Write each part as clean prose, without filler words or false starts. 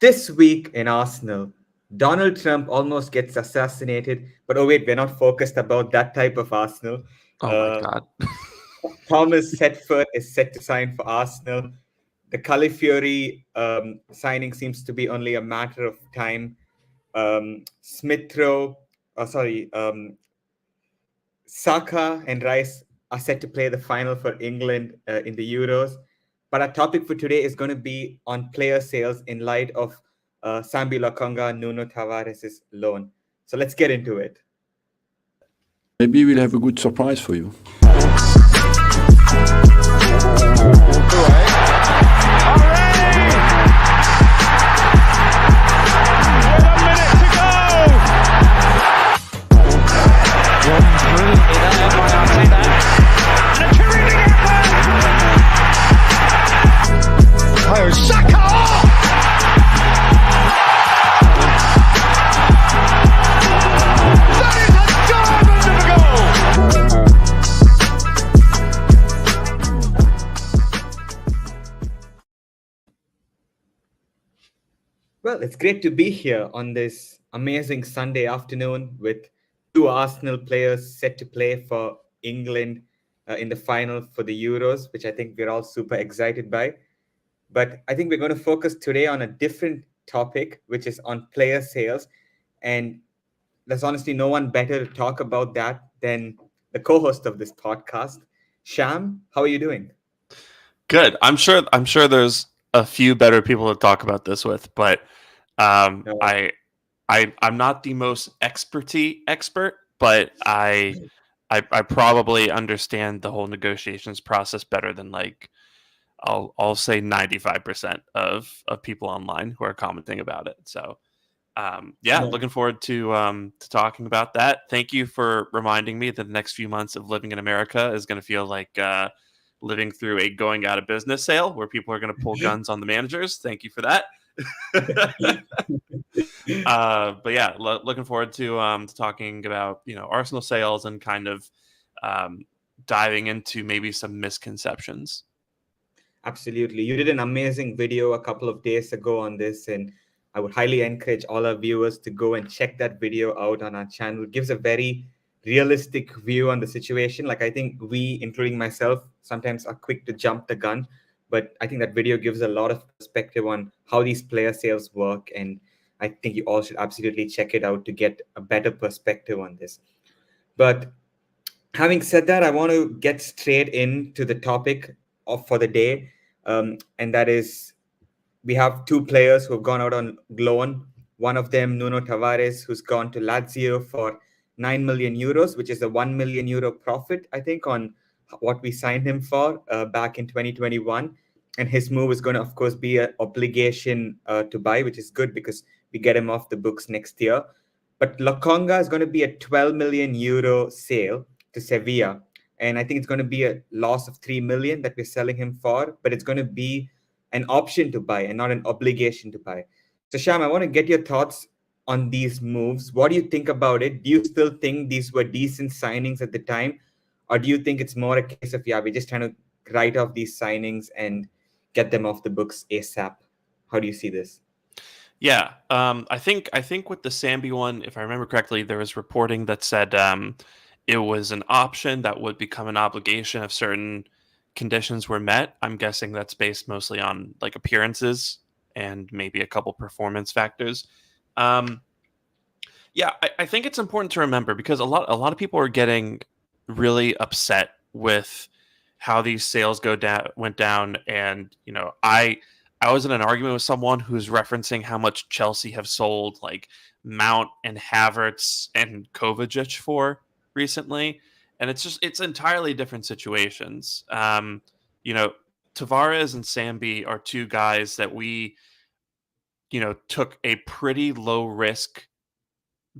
This week in Arsenal, Donald Trump almost gets assassinated, but oh wait, we're not focused about that type of Arsenal. Oh my Uh, God. Thomas Setford is set to sign for Arsenal. The Califury signing seems to be only a matter of time. Smith Rowe, Saka and Rice are set to play the final for England in the Euros. But our topic for today is going to be on player sales in light of Sambi Lokonga, Nuno Tavares' loan. So let's get into it. Maybe we'll have a good surprise for you. Well, it's great to be here on this amazing Sunday afternoon with two Arsenal players set to play for England in the final for the Euros, which I think we're all super excited by. But I think we're going to focus today on a different topic, which is on player sales. And there's honestly no one better to talk about that than the co-host of this podcast, Sham. How are you doing? Good. I'm sure there's a few better people to talk about this with, but I'm not the most expert, but I probably understand the whole negotiations process better than I'll say 95% of people online who are commenting about it. So looking forward to talking about that. Thank you for reminding me that the next few months of living in America is going to feel like living through a going out of business sale where people are going to pull guns on the managers. Thank you for that. But yeah, looking forward to talking about Arsenal sales and kind of diving into maybe some misconceptions. Absolutely. You did an amazing video a couple of days ago on this, and I would highly encourage all our viewers to go and check that video out on our channel. It gives a very realistic view on the situation. Like, I think we, including myself, sometimes are quick to jump the gun, but I think that video gives a lot of perspective on how these player sales work, and I think you all should absolutely check it out to get a better perspective on this. But having said that, I want to get straight into the topic for the day, and that is we have two players who have gone out on loan. One of them, Nuno Tavares, who's gone to Lazio for 9 million euros, which is a 1 million euro profit, I think, on what we signed him for back in 2021. And his move is going to, of course, be an obligation to buy, which is good because we get him off the books next year. But Lokonga is going to be a 12 million euro sale to Sevilla. And I think it's going to be a loss of 3 million that we're selling him for, but it's going to be an option to buy and not an obligation to buy. So Sham, I want to get your thoughts on these moves. What do you think about it? Do you still think these were decent signings at the time? Or do you think it's more a case of, we're just trying to write off these signings and get them off the books ASAP? How do you see this? Yeah, I think with the Sambi one, if I remember correctly, there was reporting that said it was an option that would become an obligation if certain conditions were met. I'm guessing that's based mostly on appearances and maybe a couple performance factors. I think it's important to remember because a lot of people are getting really upset with how these sales went down, and I was in an argument with someone who's referencing how much Chelsea have sold Mount and Havertz and Kovacic for recently, and it's entirely different situations. Tavares and Sambi are two guys that we took a pretty low risk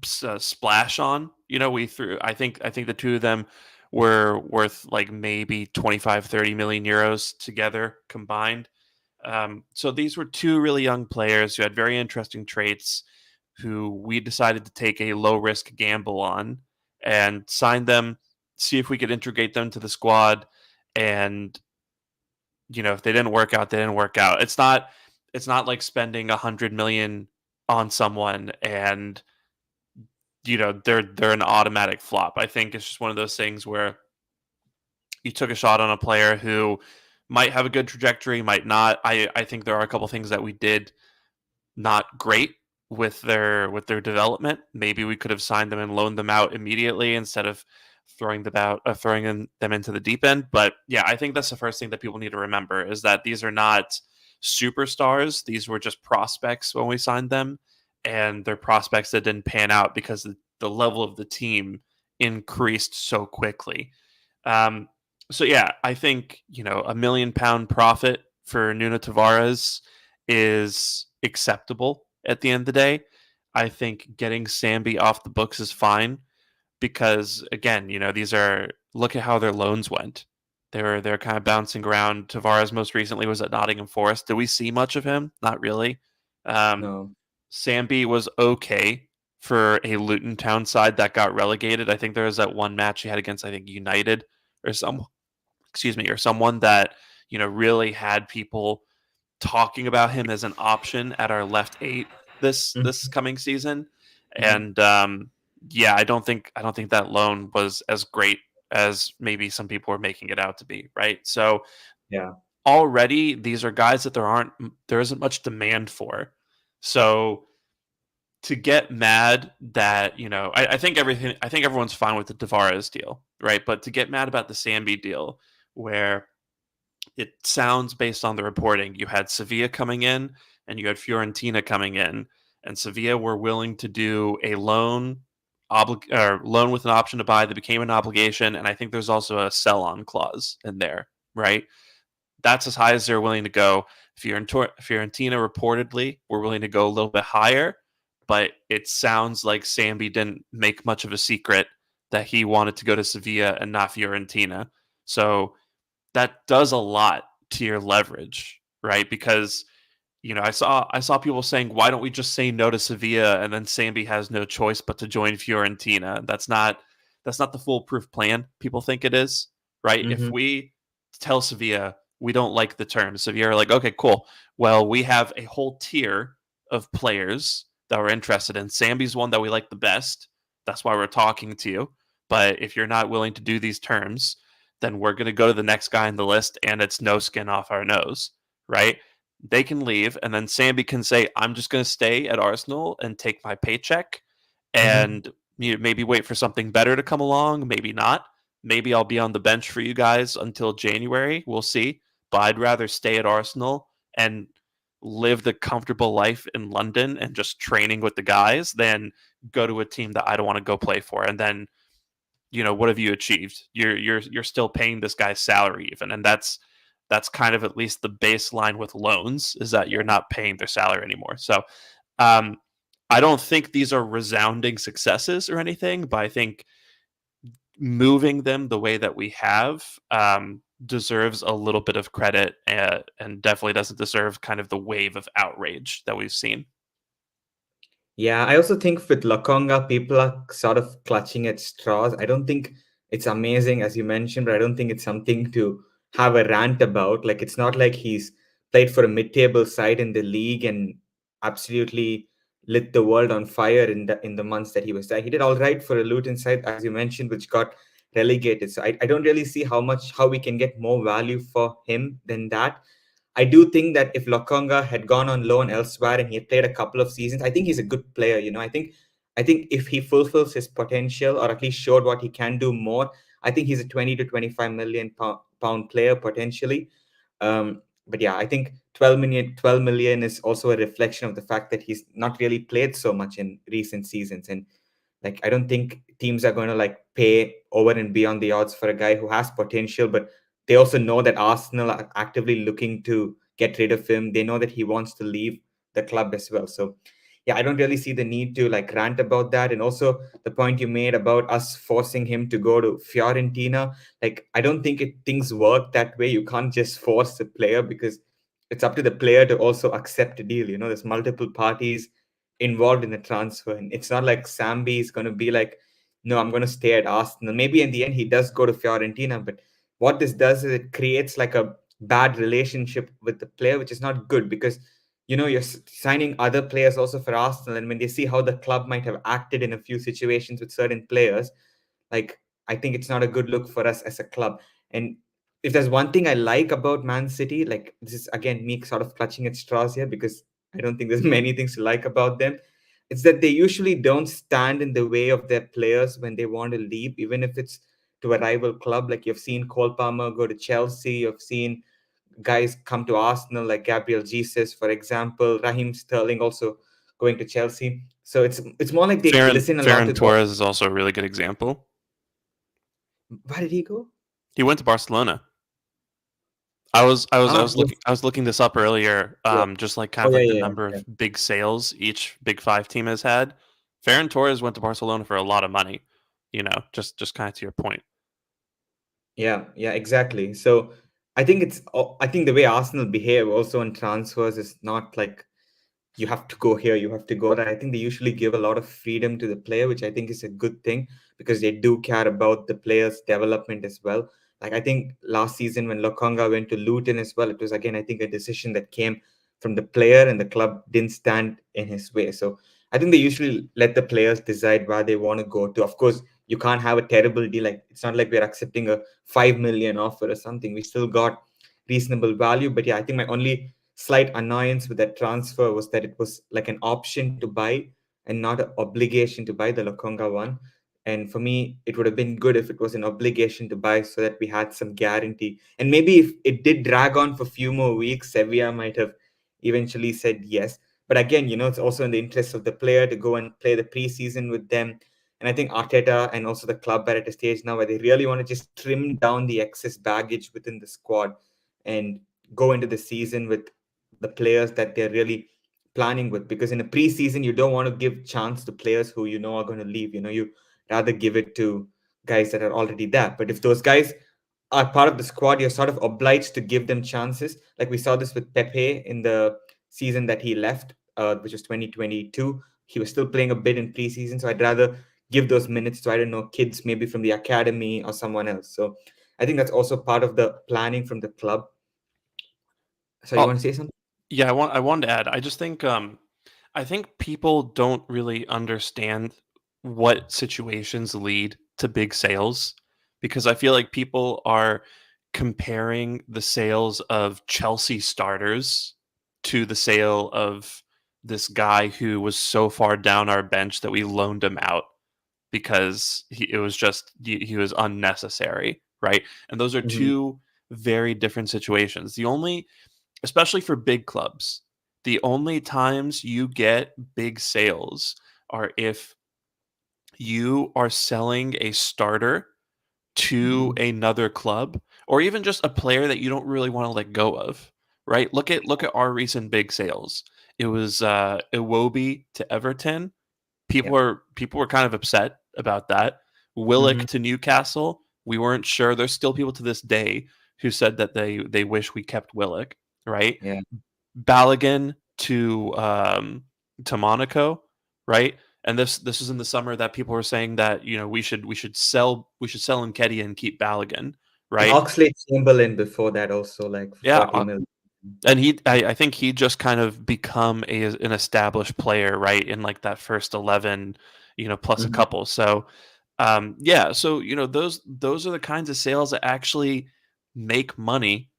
splash on. We threw I think the two of them were worth maybe 25-30 million euros together combined. So these were two really young players who had very interesting traits, who we decided to take a low risk gamble on and sign them, see if we could integrate them to the squad. And if they didn't work out, they didn't work out. It's not it's not like spending 100 million on someone and they're an automatic flop. I think it's just one of those things where you took a shot on a player who might have a good trajectory, might not. I think there are a couple things that we did not great with their development. Maybe we could have signed them and loaned them out immediately instead of throwing them into the deep end. But yeah, I think that's the first thing that people need to remember is that these are not superstars. These were just prospects when we signed them, and they're prospects that didn't pan out because the level of the team increased so quickly. So yeah, I think £1 million profit for Nuno Tavares is acceptable at the end of the day. I think getting Sambi off the books is fine because again, look at how their loans went. They're kind of bouncing around. Tavares most recently was at Nottingham Forest. Did we see much of him? Not really. No. Sambi was okay for a Luton Town side that got relegated. I think there was that one match he had against United or someone that really had people talking about him as an option at our left 8 this coming season. And I don't think that loan was as great as maybe some people were making it out to be, right? So yeah, already these are guys that there isn't much demand for. So to get mad that I think everyone's fine with the Tavares deal, right? But to get mad about the Sambi deal, where it sounds based on the reporting, you had Sevilla coming in and you had Fiorentina coming in, and Sevilla were willing to do a loan with an option to buy that became an obligation, and I think there's also a sell-on clause in there, right? That's as high as they're willing to go. Fiorentina reportedly were willing to go a little bit higher, but it sounds like Sambi didn't make much of a secret that he wanted to go to Sevilla and not Fiorentina. So that does a lot to your leverage, right? Because I saw people saying, why don't we just say no to Sevilla and then Sambi has no choice but to join Fiorentina? That's not the foolproof plan people think it is, right? If we tell Sevilla we don't like the terms, Sevilla are like, okay, cool. Well, we have a whole tier of players that we're interested in. Sambi's one that we like the best. That's why we're talking to you. But if you're not willing to do these terms, then we're going to go to the next guy in the list and it's no skin off our nose, right? They can leave and then Sambi can say, I'm just going to stay at Arsenal and take my paycheck and maybe wait for something better to come along. Maybe not. Maybe I'll be on the bench for you guys until January. We'll see. But I'd rather stay at Arsenal and live the comfortable life in London and just training with the guys than go to a team that I don't want to go play for. And then, what have you achieved? You're still paying this guy's salary even. And that's kind of at least the baseline with loans, is that you're not paying their salary anymore. So I don't think these are resounding successes or anything, but I think moving them the way that we have deserves a little bit of credit and definitely doesn't deserve kind of the wave of outrage that we've seen. Yeah, I also think with Lokonga, people are sort of clutching at straws. I don't think it's amazing, as you mentioned, but I don't think it's something to have a rant about. Like, it's not like he's played for a mid-table side in the league and absolutely lit the world on fire in the months that he was there. He did all right for a Luton side, as you mentioned, which got relegated. So I don't really see how we can get more value for him than that. I do think that if Lokonga had gone on loan elsewhere and he had played a couple of seasons, I think he's a good player. I think if he fulfills his potential or at least showed what he can do more, I think he's a 20 to 25 million pound player potentially. But yeah, I think 12 million is also a reflection of the fact that he's not really played so much in recent seasons. And like, I don't think teams are going to like pay over and beyond the odds for a guy who has potential, but they also know that Arsenal are actively looking to get rid of him. They know that he wants to leave the club as well. So yeah, I don't really see the need to like rant about that. And also the point you made about us forcing him to go to Fiorentina, like, I don't think things work that way. You can't just force the player, because it's up to the player to also accept a deal. There's multiple parties involved in the transfer, and it's not like Sambi is going to be like, no, I'm going to stay at Arsenal. Maybe in the end he does go to Fiorentina, but what this does is it creates like a bad relationship with the player, which is not good, because you're signing other players also for Arsenal, and when they see how the club might have acted in a few situations with certain players, like, I think it's not a good look for us as a club. And if there's one thing I like about Man City, like, this is again me sort of clutching at straws here, because I don't think there's many things to like about them. It's that they usually don't stand in the way of their players when they want to leave, even if it's to a rival club. Like, you've seen Cole Palmer go to Chelsea, you've seen guys come to Arsenal like Gabriel Jesus, for example, Raheem Sterling also going to Chelsea. So it's more like they listen a lot Ferran to the. Torres is also a really good example. Where did he go? He went to Barcelona. I was Yes. looking this up earlier, Yeah. just like kind Oh of like yeah, the yeah, number yeah. of big sales each Big Five team has had. Ferran Torres went to Barcelona for a lot of money, just kind of to your point. Yeah, exactly. So I think the way Arsenal behave also in transfers is not like you have to go here, you have to go there. I think they usually give a lot of freedom to the player, which I think is a good thing, because they do care about the player's development as well. Like, I think last season when Lokonga went to Luton as well, it was again, I think, a decision that came from the player, and the club didn't stand in his way. So I think they usually let the players decide where they want to go to. Of course, you can't have a terrible deal. Like, it's not like we're accepting a 5 million offer or something. We still got reasonable value. But yeah, I think my only slight annoyance with that transfer was that it was like an option to buy and not an obligation to buy, the Lokonga one. And for me, it would have been good if it was an obligation to buy, so that we had some guarantee. And maybe if it did drag on for a few more weeks, Sevilla might have eventually said yes. But again, it's also in the interest of the player to go and play the preseason with them. And I think Arteta and also the club are at a stage now where they really want to just trim down the excess baggage within the squad and go into the season with the players that they're really planning with. Because in a preseason, you don't want to give chance to players who are going to leave. You rather give it to guys that are already there. But if those guys are part of the squad, you're sort of obliged to give them chances. Like, we saw this with Pepe in the season that he left, which was 2022. He was still playing a bit in preseason, so I'd rather give those minutes to, I don't know, kids maybe from the academy or someone else. So I think that's also part of the planning from the club. So you Oh, want to say something? yeah, I wanted to add. I just think I think people don't really understand what situations lead to big sales, because I feel like people are comparing the sales of Chelsea starters to the sale of this guy who was so far down our bench that we loaned him out because he was unnecessary, right? And those are Hmm. two very different situations. Especially for big clubs, the only times you get big sales are if you are selling a starter to another club, or even just a player that you don't really want to let go of, right? Look at our recent big sales. It was Iwobi to Everton. Yeah. People were kind of upset about that. Hmm. Willock to Newcastle. We weren't sure. There's still people to this day who said that they wish we kept Willock, right? Yeah. Balogun to Monaco, right? And this is in the summer that people were saying that we should sell Nketiah and keep Balogun, And right? Oxlade Chamberlain before that also, like, for Yeah, 40 million. and I think he just kind of become an established player, right? In like that first 11, plus a Hmm. couple. So, yeah, so those are the kinds of sales that actually make money,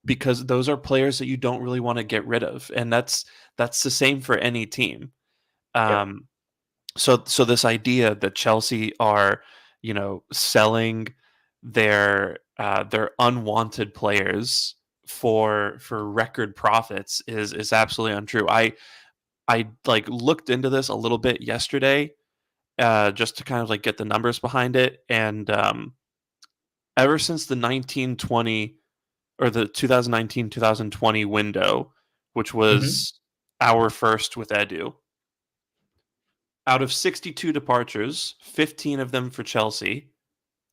because those are players that you don't really want to get rid of, and that's the same for any team. Yep. Um, so this idea that Chelsea are, selling their unwanted players for record profits is absolutely untrue. I like looked into this a little bit yesterday, just to kind of like get the numbers behind it, and ever since the 1920 or the 2019-2020 window, which Hmm. was our first with Edu, out of 62 departures, 15 of them for Chelsea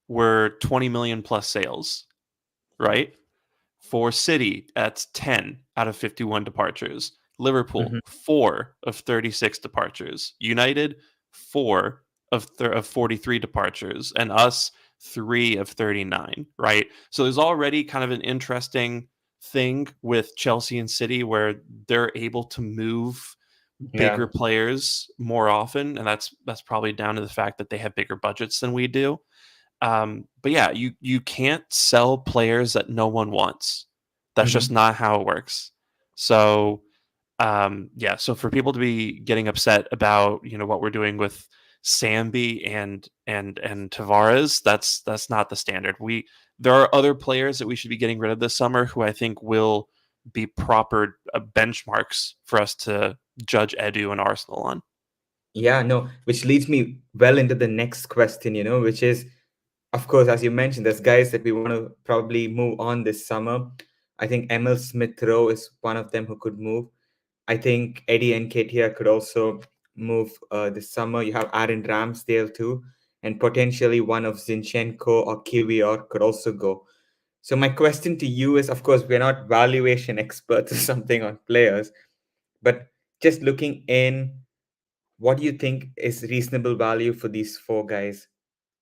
were 20 million plus sales, right? For City, that's 10 out of 51 departures. Hmm. Liverpool, 4 of 36 departures. United, 4 of 43 departures. And us, 3 of 39, right? So there's already kind of an interesting thing with Chelsea and City where they're able to move bigger Yeah. players more often, and that's probably down to the fact that they have bigger budgets than we do. But yeah, you can't sell players that no one wants. That's just not how it works. So yeah, so for people to be getting upset about what we're doing with Sambi and Tavares, that's not the standard. There are other players that we should be getting rid of this summer who I think will be proper benchmarks for us to judge Edu and Arsenal on. Yeah, no, which leads me well into the next question, which is, of course, as you mentioned, there's guys that we want to probably move on this summer. I think Emil Smith Rowe is one of them who could move. I think Eddie Nketiah could also move this summer. You have Aaron Ramsdale too, and potentially one of Zinchenko or Kiwior could also go. So my question to you is, of course, we're not valuation experts or something on players, but just looking in, what do you think is reasonable value for these four guys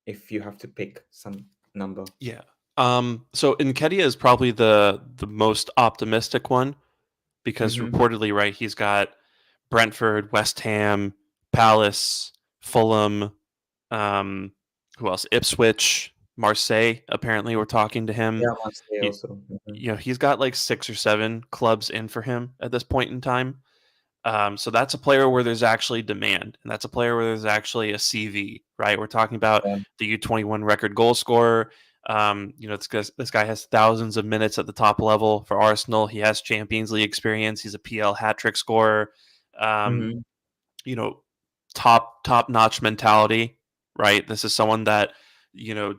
if you have to pick some number? Yeah. So Nketiah is probably the most optimistic one because reportedly, right, he's got Brentford, West Ham, Palace, Fulham, who else? Ipswich, Marseille. Apparently, we're talking to him. Yeah, Marseille He- also. he's got like 6 or 7 clubs in for him at this point in time. So that's a player where there's actually demand, and that's a player where there's actually a CV, right? We're talking about Yeah. the U21 record goal scorer. This guy has thousands of minutes at the top level for Arsenal. He has Champions League experience. He's a PL hat trick scorer. Mhm. Top notch mentality, right? This is someone that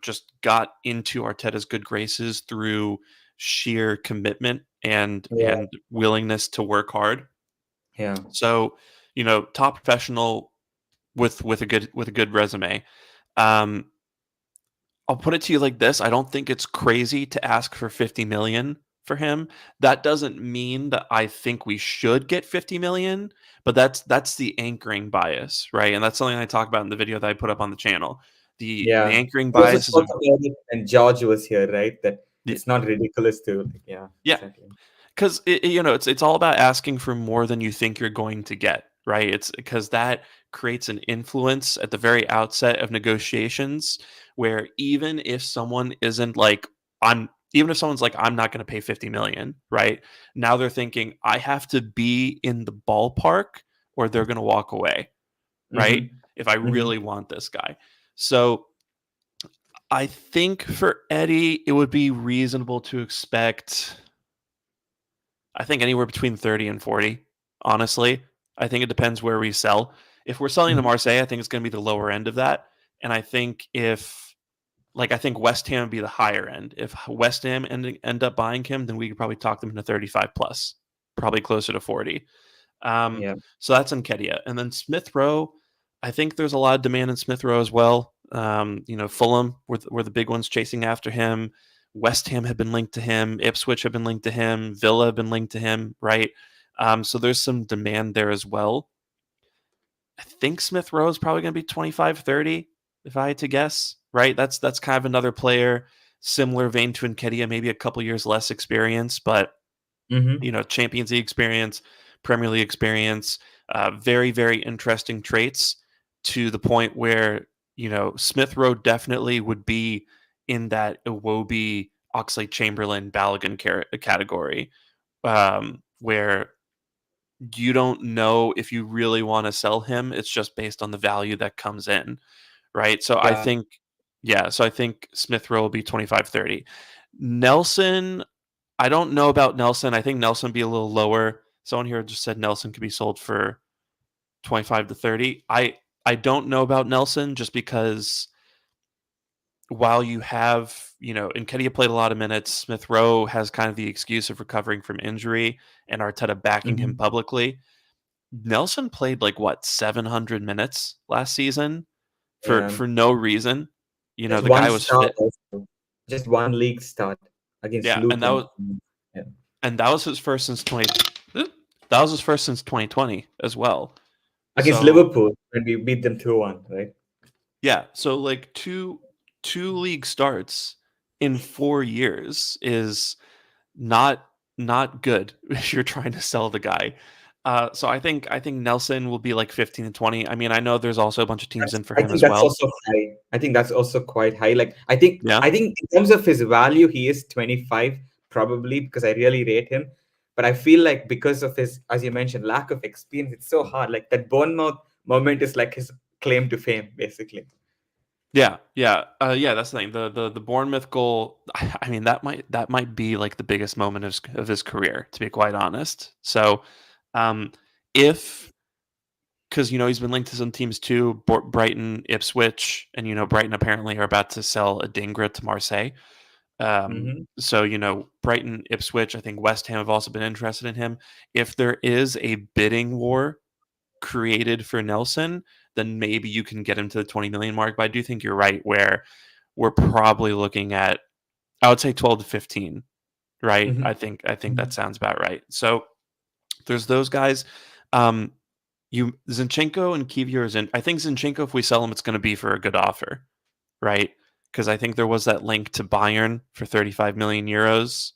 just got into Arteta's good graces through sheer commitment and Yeah. willingness to work hard. Yeah. So, top professional with a good resume. I'll put it to you like this: I don't think it's crazy to ask for 50 million for him. That doesn't mean that I think we should get 50 million, but that's the anchoring bias, right? And that's something I talk about in the video that I put up on the channel. The Yeah. anchoring We also bias is spoke about it when George was here, right? That yeah, it's not ridiculous to, yeah, exactly. because it's all about asking for more than you think you're going to get, right? It's because that creates an influence at the very outset of negotiations, where even if someone isn't like even if someone's like, I'm not going to pay 50 million, right? Now they're thinking I have to be in the ballpark or they're going to walk away, right? Mm-hmm. If I really want this guy. So I think for Eddie, it would be reasonable to expect, I think, anywhere between 30 and 40, honestly. I think it depends where we sell. If we're selling to Marseille, I think it's going to be the lower end of that. And I think I think West Ham would be the higher end. If West Ham end up buying him, then we could probably talk them into 35 plus, probably closer to 40. Yeah. So that's Nketiah. And then Smith Rowe, I think there's a lot of demand in Smith Rowe as well. Fulham were the big ones chasing after him. West Ham have been linked to him. Ipswich have been linked to him. Villa have been linked to him, right? So there's some demand there as well. I think Smith Rowe is probably going to be 25, 30, if I had to guess, right? That's kind of another player, similar vein to Nketiah, maybe a couple years less experience, but Champions League experience, Premier League experience, very, very interesting traits, to the point where, Smith Rowe definitely would be in that Iwobi, Oxlade-Chamberlain, Balogun category, where you don't know if you really want to sell him. It's just based on the value that comes in, right? So I think Smith Rowe will be 25, 30. Nelson, I don't know about Nelson. I think Nelson would be a little lower. Someone here just said Nelson could be sold for 25 to 30. I don't know about Nelson, just because while you have, Nketiah played a lot of minutes, Smith Rowe has kind of the excuse of recovering from injury and Arteta backing him publicly. Nelson played 700 minutes last season for no reason. Just The one guy was start fit. also. Just one league start against Yeah, Luton. and that was his first since 2020 as well. Against So, Liverpool when we beat them 2-1, right? yeah, so two league starts in 4 years is not not good if you're trying to sell the guy. So I think Nelson will be like 15 and 20. I mean, I know there's also a bunch of teams in for I him think as that's well. also high. I think that's also quite high. Like I think Yeah. in terms of his value, he is 25 probably because I really rate him. But I feel like because of his, as you mentioned, lack of experience, it's so hard. Like that Bournemouth moment is like his claim to fame, basically. Yeah. That's the thing. The Bournemouth goal. I mean, that might be like the biggest moment of his career, to be quite honest. So, if because he's been linked to some teams too, Brighton, Ipswich, and Brighton apparently are about to sell Adingra to Marseille. So Brighton, Ipswich, I think West Ham have also been interested in him. If there is a bidding war created for Nelson, then maybe you can get him to the 20 million mark. But I do think you're right, where we're probably looking at, I would say 12 to 15, right? Mhm. I think that sounds about right. So there's those guys. Zinchenko and Kivior is in. I think Zinchenko, if we sell him, it's going to be for a good offer, right? Because I think there was that link to Bayern for 35 million euros.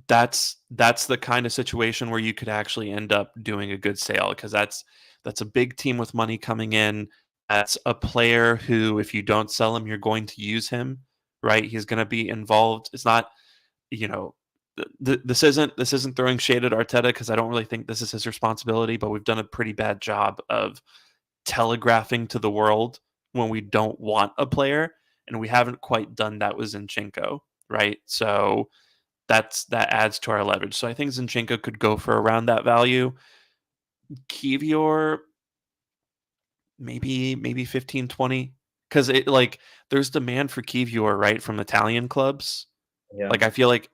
That's the kind of situation where you could actually end up doing a good sale, because that's a big team with money coming in. That's a player who, if you don't sell him, you're going to use him, right? He's going to be involved. It's not, you know, this isn't throwing shade at Arteta, because I don't really think this is his responsibility, but we've done a pretty bad job of telegraphing to the world when we don't want a player, and we haven't quite done that with Zinchenko, right? So that adds to our leverage. So I think Zinchenko could go for around that value. Kivior, maybe 15, 20, because there's demand for Kivior, right, from Italian clubs. Yeah. Like I feel like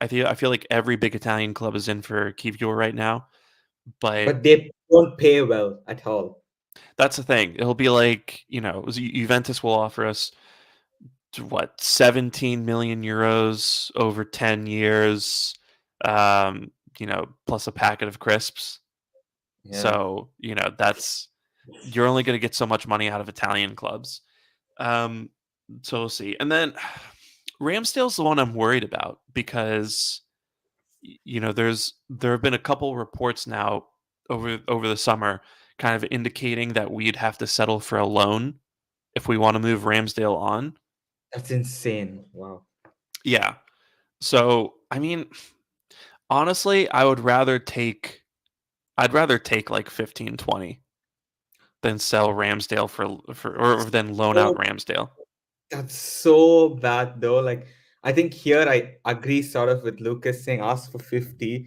every big Italian club is in for Kivior right now, but But they don't pay well at all. that's the thing. It'll be like, Juventus will offer us 17 million euros over 10 years, plus a packet of crisps. Yeah. So, you're only going to get so much money out of Italian clubs. So we'll see. And then Ramsdale's the one I'm worried about, because there have been a couple reports now over the summer kind of indicating that we'd have to settle for a loan if we want to move Ramsdale on. That's insane. Wow. Yeah. So, I mean, honestly, I'd rather take like 15, 20 than sell Ramsdale or than loan out Ramsdale. That's so bad though. Like I think here I agree sort of with Lucas saying ask for 50.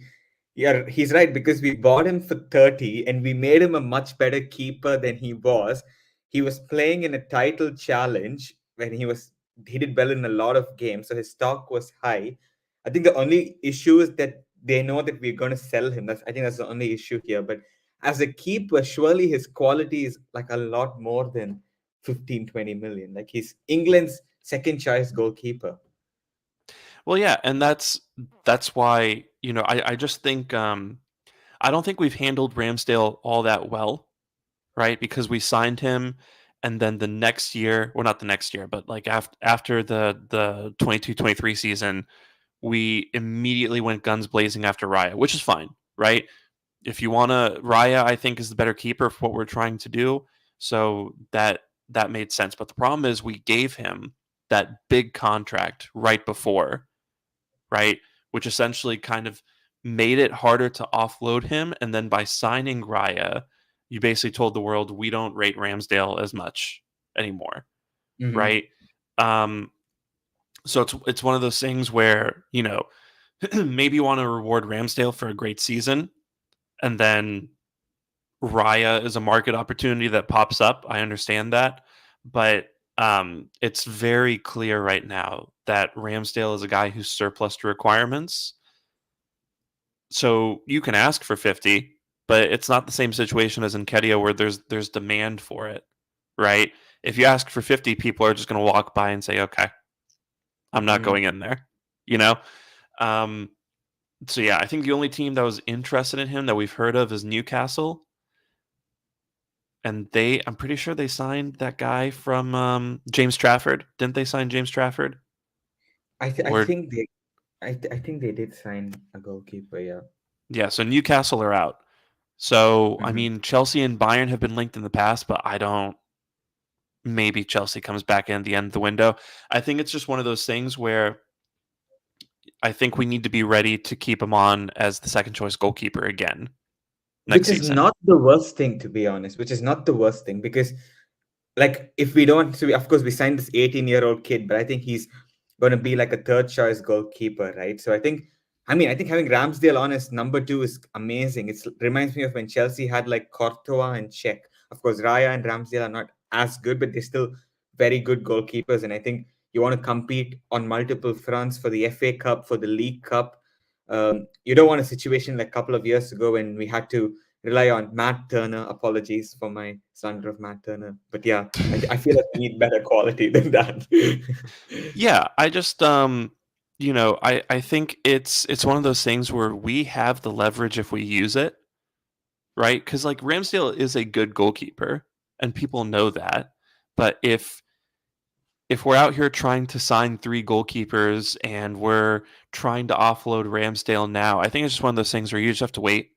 Yeah, he's right, because we bought him for 30 and we made him a much better keeper than he was. He was playing in a title challenge when he did well in a lot of games, so his stock was high. I think the only issue is that they know that we're going to sell him. I think that's the only issue here. But as a keeper, surely his quality is like a lot more than 15, 20 million. Like he's England's second choice goalkeeper. Well, yeah, and that's why, I just think I don't think we've handled Ramsdale all that well, right? Because we signed him, and then the next year, well, not the next year, but like after the 22-23 season, we immediately went guns blazing after Raya, which is fine, right? If you want to, Raya, I think, is the better keeper for what we're trying to do. So that made sense. But the problem is we gave him that big contract right before, right? Which essentially kind of made it harder to offload him. And then by signing Raya, you basically told the world we don't rate Ramsdale as much anymore, right? So it's one of those things where, maybe you want to reward Ramsdale for a great season, and then Raya is a market opportunity that pops up. I understand that, but it's very clear right now that Ramsdale is a guy who's surplus to requirements. So you can ask for 50, but it's not the same situation as in Kedia where there's demand for it, right? If you ask for 50, people are just going to walk by and say, "Okay, I'm not going in there," you know. So yeah, I think the only team that was interested in him that we've heard of is Newcastle. And I'm pretty sure they signed that guy from James Trafford. Didn't they sign James Trafford? I Or think I think they did sign a goalkeeper. Yeah. Yeah, so Newcastle are out. So, I Mhm. mean, Chelsea and Bayern have been linked in the past, but I don't. Maybe Chelsea comes back in at the end of the window. I think it's just one of those things where I think we need to be ready to keep him on as the second choice goalkeeper again next Which is season. not the worst thing, to be honest. Which is not the worst thing because, like, if we don't, so of course we signed this 18-year-old kid, but I think he's going to be like a third choice goalkeeper, right? So I think having Ramsdale on as number two is amazing. It reminds me of when Chelsea had like Courtois and Czech. Of course, Raya and Ramsdale are not as good, but they're still very good goalkeepers. And I think you want to compete on multiple fronts for the FA Cup, for the League Cup. You don't want a situation like a couple of years ago when we had to rely on Matt Turner. Apologies for my slander of Matt Turner, but yeah, I feel like we need better quality than that. Yeah, I just I think it's one of those things where we have the leverage if we use it, right? Cuz like Ramsdale is a good goalkeeper and people know that. But if we're out here trying to sign three goalkeepers and we're trying to offload Ramsdale now, I think it's just one of those things where you just have to wait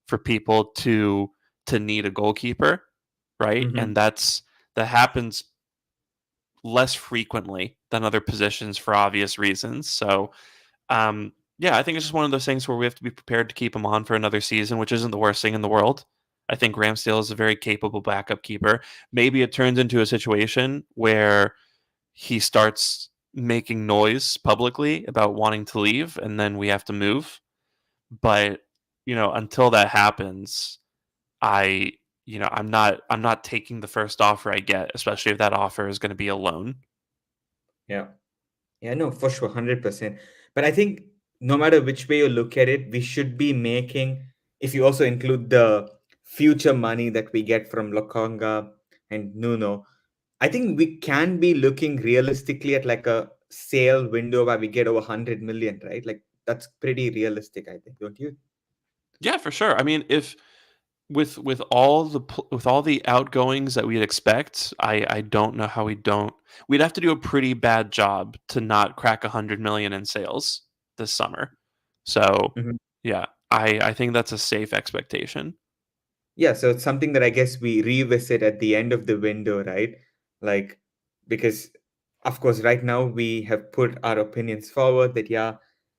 for people to need a goalkeeper, right? Hmm. And that happens less frequently than other positions for obvious reasons. So, yeah, I think it's just one of those things where we have to be prepared to keep him on for another season, which isn't the worst thing in the world. I think Ramsdale is a very capable backup keeper. Maybe it turns into a situation where he starts making noise publicly about wanting to leave and then we have to move. But, until that happens, I I'm not taking the first offer I get, especially if that offer is going to be a loan. Yeah. Yeah, no, for sure, 100%. But I think no matter which way you look at it, we should be making, if you also include the future money that we get from Lokonga and Nuno, I think we can be looking realistically at like a sale window where we get over 100 million, right? Like that's pretty realistic, I think, don't you? Yeah, for sure. I mean, if with all with all the outgoings that we'd expect, I don't know how we don't. We'd have to do a pretty bad job to not crack 100 million in sales this summer. So, Mhm. yeah, I think that's a safe expectation. Yeah, so it's something that I guess we revisit at the end of the window, right? Like, because of course, right now we have put our opinions forward that, yeah,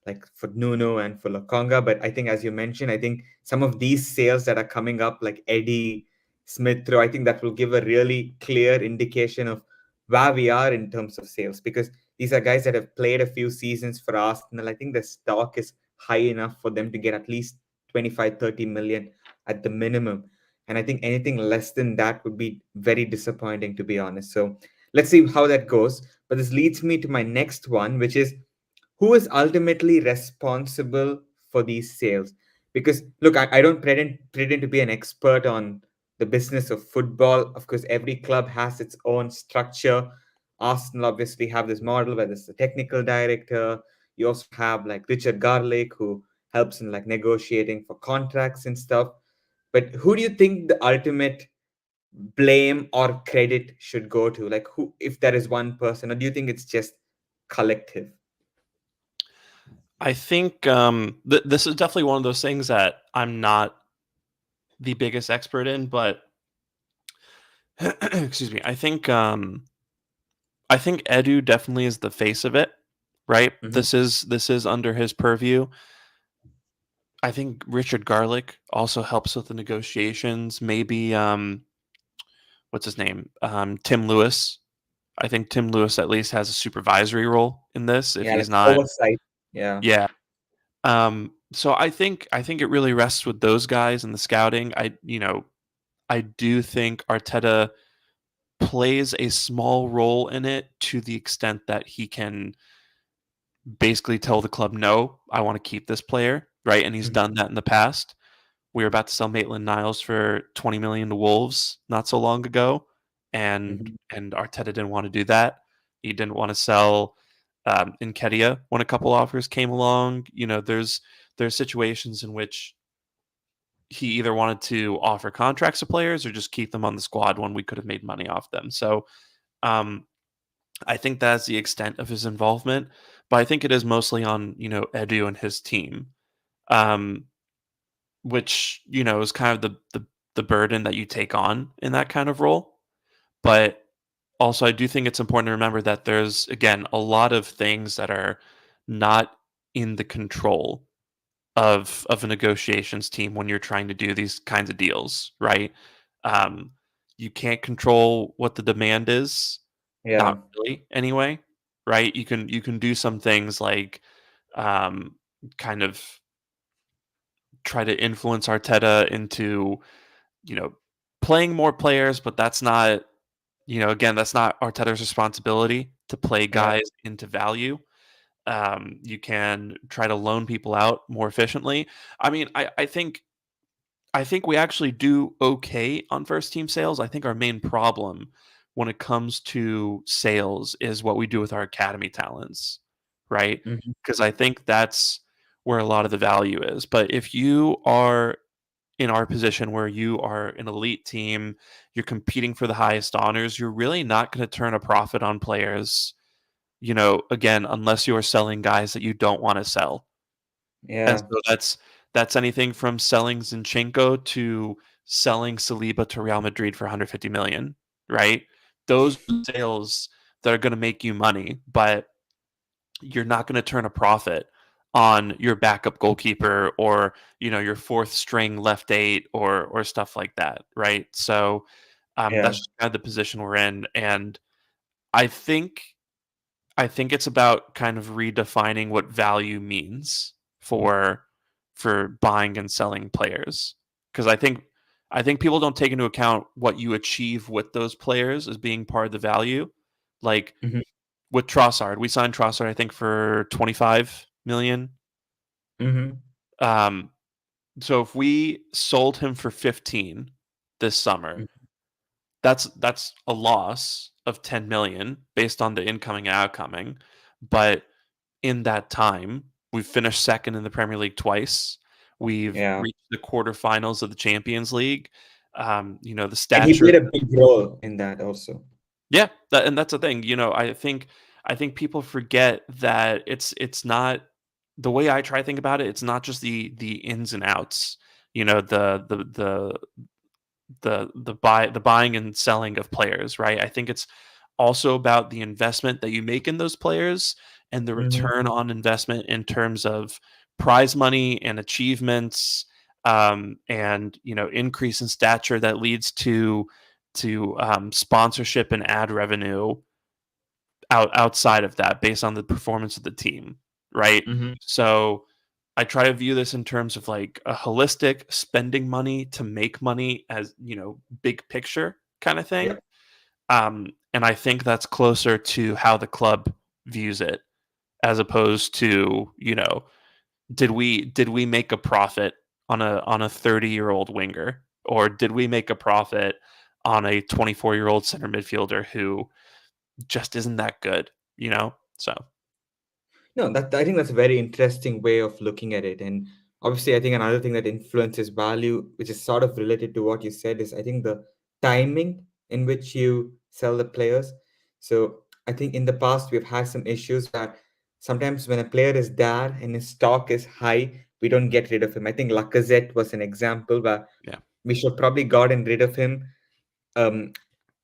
like for Nuno and for Lokonga. But I think, as you mentioned, I think some of these sales that are coming up, like Eddie, Smith Rowe, I think that will give a really clear indication of where we are in terms of sales because these are guys that have played a few seasons for Arsenal. I think the stock is high enough for them to get at least 25, 30 million at the minimum. And I think anything less than that would be very disappointing, to be honest. So let's see how that goes. But this leads me to my next one, which is who is ultimately responsible for these sales? Because look, I don't pretend to be an expert on the business of football. Of course, every club has its own structure. Arsenal obviously have this model where there's the technical director. You also have like Richard Garlick who helps in like negotiating for contracts and stuff. But who do you think the ultimate blame or credit should go to? Like who, if there is one person, or do you think it's just collective? I think this is definitely one of those things that I'm not the biggest expert in, but excuse me. I think Edu definitely is the face of it, right? Hmm. This is under his purview. I think Richard Garlick also helps with the negotiations. Maybe what's his name? Tim Lewis. I think Tim Lewis at least has a supervisory role in this. If Yeah, like he's not, oversight. Yeah. yeah. So I think it really rests with those guys and the scouting. I do think Arteta plays a small role in it to the extent that he can basically tell the club, no, I want to keep this player, right? And he's Mhm. done that in the past. We were about to sell Maitland Niles for 20 million to Wolves not so long ago, and Mhm. and Arteta didn't want to do that. He didn't want to sell Nketiah when a couple offers came along. There's situations in which he either wanted to offer contracts to players or just keep them on the squad when we could have made money off them. So um, I think that's the extent of his involvement. but I think it is mostly on, Edu and his team, um, which, is kind of the burden that you take on in that kind of role. But also, I do think it's important to remember that there's, again, a lot of things that are not in the control of a negotiations team when you're trying to do these kinds of deals, right? Um, you can't control what the demand is, not Yeah. really, anyway, right? You can do some things like um, kind of try to influence Arteta into you know playing more players, but that's not again, that's not Arteta's responsibility to play Yeah. guys into value. You can try to loan people out more efficiently. I mean, I think we actually do okay on first team sales. I think our main problem when it comes to sales is what we do with our academy talents, right? Mhm. Because I think that's where a lot of the value is. But if you are in our position where you are an elite team, you're competing for the highest honors, you're really not going to turn a profit on players, again, unless you are selling guys that you don't want to sell. And Yeah. so that's anything from selling Zinchenko to selling Saliba to Real Madrid for 150 million, right? Those are sales that are going to make you money, but you're not going to turn a profit on your backup goalkeeper or your fourth string left eight or stuff like that, right? So Yeah. that's just kind of the position we're in, and I think I think it's about kind of redefining what value means for buying and selling players. Because I think people don't take into account what you achieve with those players as being part of the value. Like Mhm. with Trossard, we signed Trossard, I think, for 25 million. Mhm. Um, so if we sold him for 15 this summer, Mhm. that's a loss of 10 million based on the incoming and outcoming. But in that time, we've finished second in the Premier League twice. We've Yeah. reached the quarterfinals of the Champions League. The And he stature. played a big role in that also. Yeah, and that's the thing. I think people forget that it's not the way I try to think about it. It's not just the ins and outs. The buying and selling of players, right? I think it's also about the investment that you make in those players and the Mhm. return on investment in terms of prize money and achievements, and increase in stature that leads to sponsorship and ad revenue outside of that based on the performance of the team, right? Mhm. So I try to view this in terms of like a holistic spending money to make money as, big picture kind of Yeah. thing. And I think that's closer to how the club views it as opposed to, did we make a profit on a 30-year-old winger, or did we make a profit on a 24-year-old center midfielder who just isn't that good. So No, that I think that's a very interesting way of looking at it. And obviously, I think another thing that influences value, which is sort of related to what you said, is I think the timing in which you sell the players. So I think in the past we've had some issues where sometimes when a player is there and his stock is high, we don't get rid of him. I think Lacazette was an example where yeah, we should probably gotten rid of him um,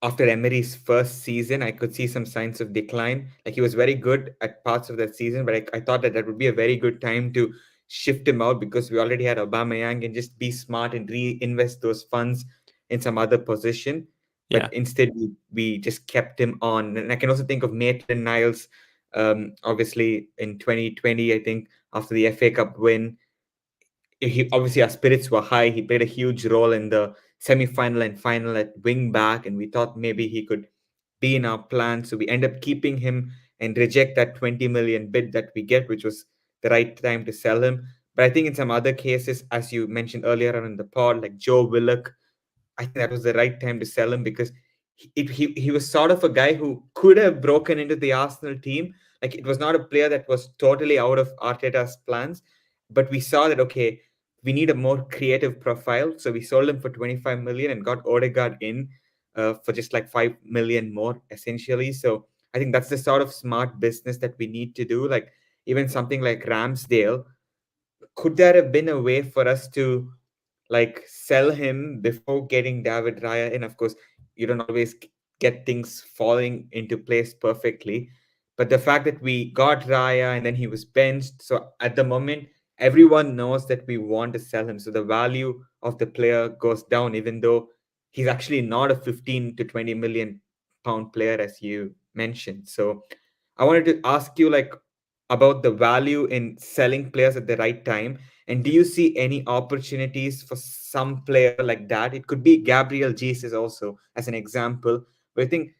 after Emery's first season. I could see some signs of decline. Like he was very good at parts of that season, but I thought that would be a very good time to shift him out because we already had Aubameyang and just be smart and reinvest those funds in some other position. yeah, But instead, we just kept him on. And I can also think of Maitland Niles, obviously in 2020, I think after the FA Cup win, he obviously our spirits were high. He played a huge role in the semi-final and final at wing back, and we thought maybe he could be in our plan. So we end up keeping him and reject that 20 million bid that we get, which was the right time to sell him. But I think in some other cases, as you mentioned earlier on in the pod, like Joe Willock, I think that was the right time to sell him because he was sort of a guy who could have broken into the Arsenal team. Like it was not a player that was totally out of Arteta's plans, but we saw that okay, we need a more creative profile, so we sold him for 25 million and got Odegaard in for just like 5 million more essentially. So I think that's the sort of smart business that we need to do. Like even something like Ramsdale, could there have been a way for us to like sell him before getting David Raya in? Of course, you don't always get things falling into place perfectly, but the fact that we got Raya and then he was benched, so at the moment everyone knows that we want to sell him, so the value of the player goes down, even though he's actually not a 15 to 20 million pound player as you mentioned. So I wanted to ask you like about the value in selling players at the right time. And do you see any opportunities for some player like that? It could be Gabriel Jesus also, as an example, where I think,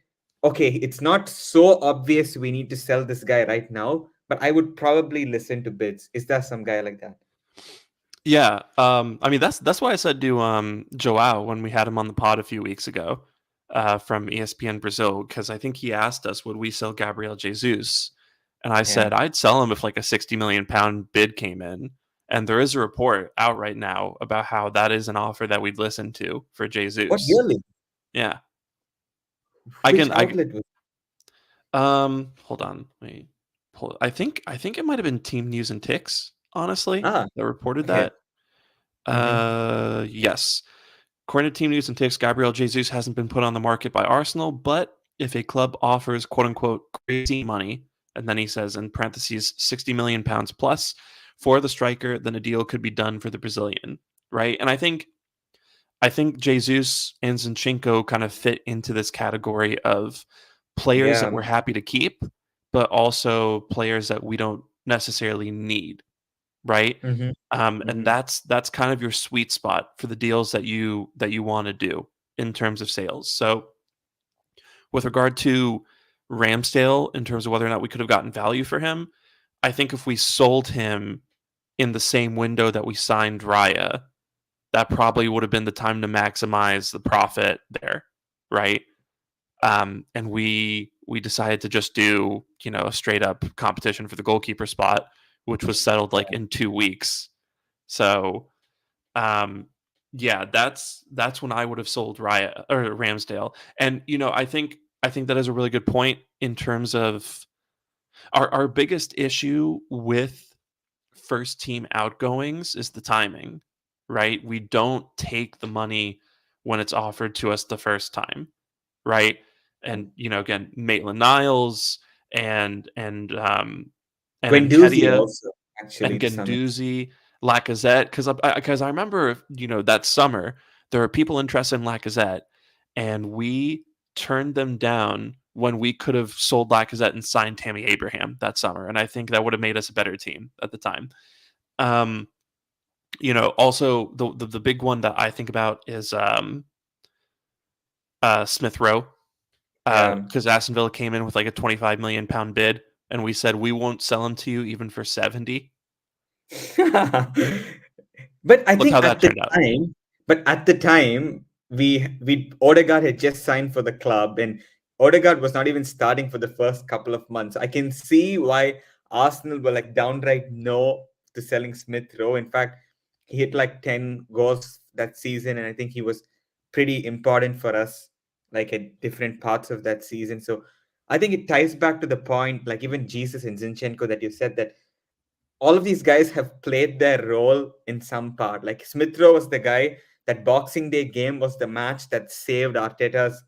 okay, it's not so obvious we need to sell this guy right now, but I would probably listen to bids. Is there some guy like that? Yeah, I mean that's why I said to Joao when we had him on the pod a few weeks ago from ESPN Brazil, because I think he asked us would we sell Gabriel Jesus, and I said Yeah. I'd sell him if like a 60 million pound bid came in, and there is a report out right now about how that is an offer that we'd listen to for What Jesus. really? Yeah, Which I outlet was hold on, wait, I think it might have been Team News and Ticks, honestly, Ah, that reported okay. that. Mm-hmm. Yes. According to Team News and Ticks, Gabriel Jesus hasn't been put on the market by Arsenal, but if a club offers quote unquote crazy money, and then he says in parentheses 60 million pounds plus for the striker, then a deal could be done for the Brazilian. Right. And I think Jesus and Zinchenko kind of fit into this category of players that Yeah. we're happy to keep, but also players that we don't necessarily need, right? Mm-hmm. And Mm-hmm. that's kind of your sweet spot for the deals that you want to do in terms of sales. So with regard to Ramsdale, in terms of whether or not we could have gotten value for him, I think if we sold him in the same window that we signed Raya, that probably would have been the time to maximize the profit there, right? And we decided to just do a straight up competition for the goalkeeper spot, which was settled like in 2 weeks. So yeah, that's when I would have sold Raya or Ramsdale. And I think that is a really good point in terms of our biggest issue with first team outgoings is the timing, right? We don't take the money when it's offered to us the first time, right? And again, Maitland Niles and Guendouzi Nketiah also, and actually, to some extent. Guendouzi, Lacazette, because I remember that summer there were people interested in Lacazette, and we turned them down when we could have sold Lacazette and signed Tammy Abraham that summer, and I think that would have made us a better team at the time. Um, also the big one that I think about is Smith Rowe, Yeah. because Aston Villa came in with like a 25 million pound bid, and we said we won't sell him to you even for 70. But I Look how think that turned out. at the time, we Odegaard had just signed for the club, and Odegaard was not even starting for the first couple of months. I can see why Arsenal were like downright no to selling Smith Rowe. In fact, he hit like 10 goals that season, and I think he was pretty important for us, like at different parts of that season. So I think it ties back to the point, like even Jesus and Zinchenko, that you said that all of these guys have played their role in some part. Like Smith Rowe was the guy, that Boxing Day game was the match that saved Arteta's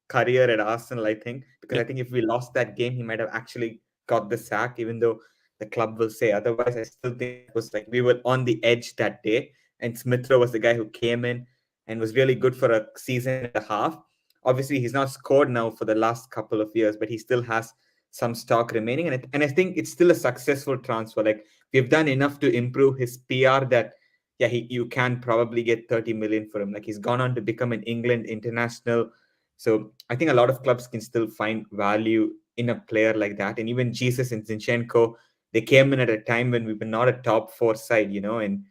career at Arsenal, I think. Because I Yep. think if we lost that game, he might have actually got the sack, even though the club will say otherwise. I still think it was like we were on the edge that day. And Smith Rowe was the guy who came in and was really good for a season and a half. Obviously, he's not scored now for the last couple of years, but he still has some stock remaining. And I think it's still a successful transfer. Like we've done enough to improve his PR that yeah, you can probably get 30 million for him. Like he's gone on to become an England international. So I think a lot of clubs can still find value in a player like that. And even Jesus and Zinchenko, they came in at a time when we were not a top four side, and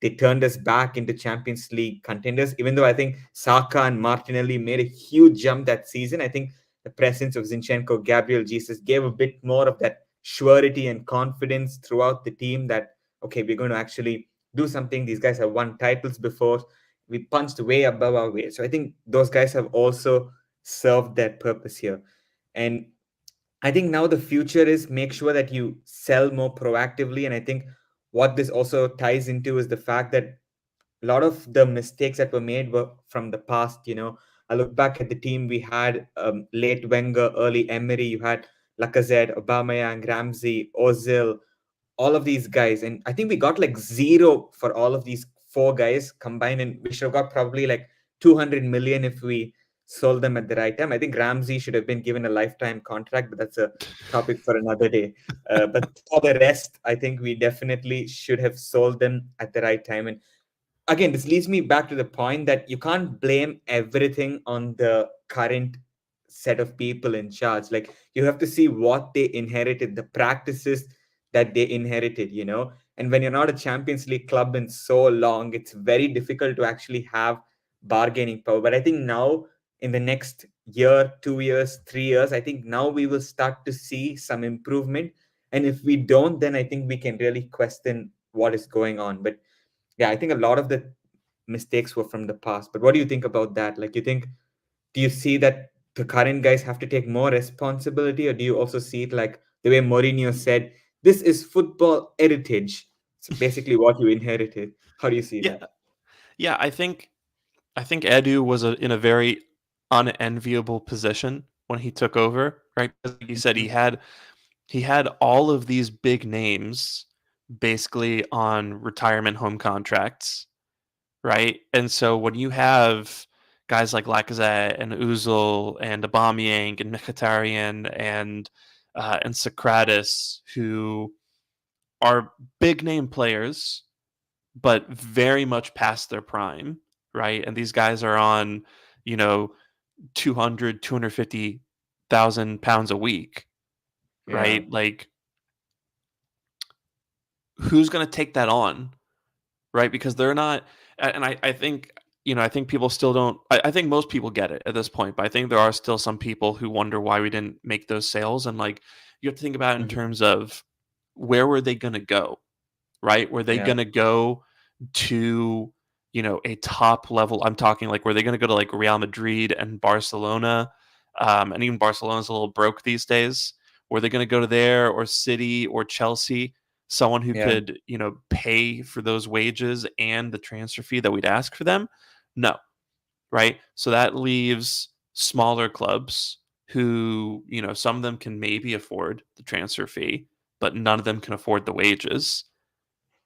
they turned us back into Champions League contenders. Even though I think Saka and Martinelli made a huge jump that season, I think the presence of Zinchenko, Gabriel Jesus gave a bit more of that surety and confidence throughout the team that, okay, we're going to actually do something. These guys have won titles before. We punched way above our weight. So I think those guys have also served that purpose here. And I think now the future is make sure that you sell more proactively. And I think what this also ties into is the fact that a lot of the mistakes that were made were from the past. I look back at the team we had, late Wenger, early Emery. You had Lacazette, Aubameyang, Ramsey, Ozil, all of these guys, and I think we got like zero for all of these four guys combined, and we should have got probably like 200 million if we sold them at the right time. I think Ramsey should have been given a lifetime contract, but that's a topic for another day. But for the rest, I think we definitely should have sold them at the right time. And again, this leads me back to the point that you can't blame everything on the current set of people in charge. Like, you have to see what they inherited, the practices that they inherited. And when you're not a Champions League club in so long, it's very difficult to actually have bargaining power. But I think now, in the next year, 2 years, 3 years, I think now we will start to see some improvement. And if we don't, then I think we can really question what is going on. But yeah, I think a lot of the mistakes were from the past. But what do you think about that? Like, do you see that the current guys have to take more responsibility, or do you also see it like the way Mourinho said, this is football heritage? It's basically what you inherited. How do you see Yeah, that? yeah. I think Edu was in a very unenviable position when he took over, right? Because like you said, Mhm. he had all of these big names basically on retirement home contracts, right? And so when you have guys like Lacazette and Uzil and Aubameyang and Mkhitaryan and Socrates, who are big name players but very much past their prime, right? And these guys are on, you know, 250,000 pounds a week, Yeah. right? Like, who's going to take that on, right? Because they're not, and I think, I think people still don't, I think most people get it at this point, but I think there are still some people who wonder why we didn't make those sales. And like, you have to think about it in Mhm. terms of where were they going to go, right? Were they Yeah. going to go to, a top level? I'm talking like, were they going to go to like Real Madrid and Barcelona? And even Barcelona's a little broke these days. Were they going to go to there, or City or Chelsea? Someone who Yeah. could, pay for those wages and the transfer fee that we'd ask for them? No, right? So that leaves smaller clubs who, some of them can maybe afford the transfer fee, but none of them can afford the wages,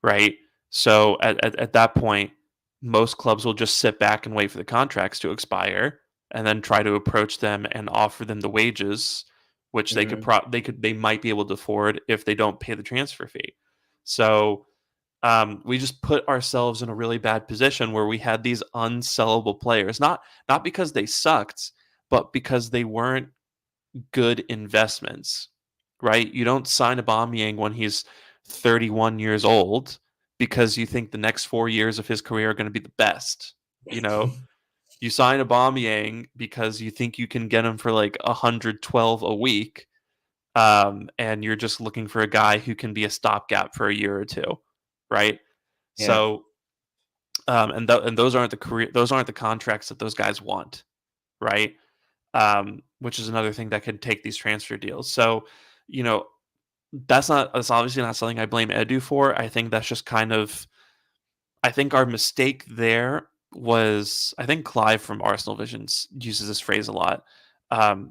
right? So at that point, most clubs will just sit back and wait for the contracts to expire and then try to approach them and offer them the wages which Mhm. they might be able to afford if they don't pay the transfer fee. So we just put ourselves in a really bad position where we had these unsellable players, not because they sucked, but because they weren't good investments, right? You don't sign a Aubameyang when he's 31 years old because you think the next 4 years of his career are going to be the best. You know, you sign a Aubameyang because you think you can get him for like 112 a week, and you're just looking for a guy who can be a stopgap for a year or two, right? Yeah. So, and those aren't the contracts that those guys want, right? Which is another thing that could take these transfer deals. So, you know, that's obviously not something I blame Edu for. I think that's just kind of, I think our mistake there was, I think Clive from Arsenal Visions uses this phrase a lot,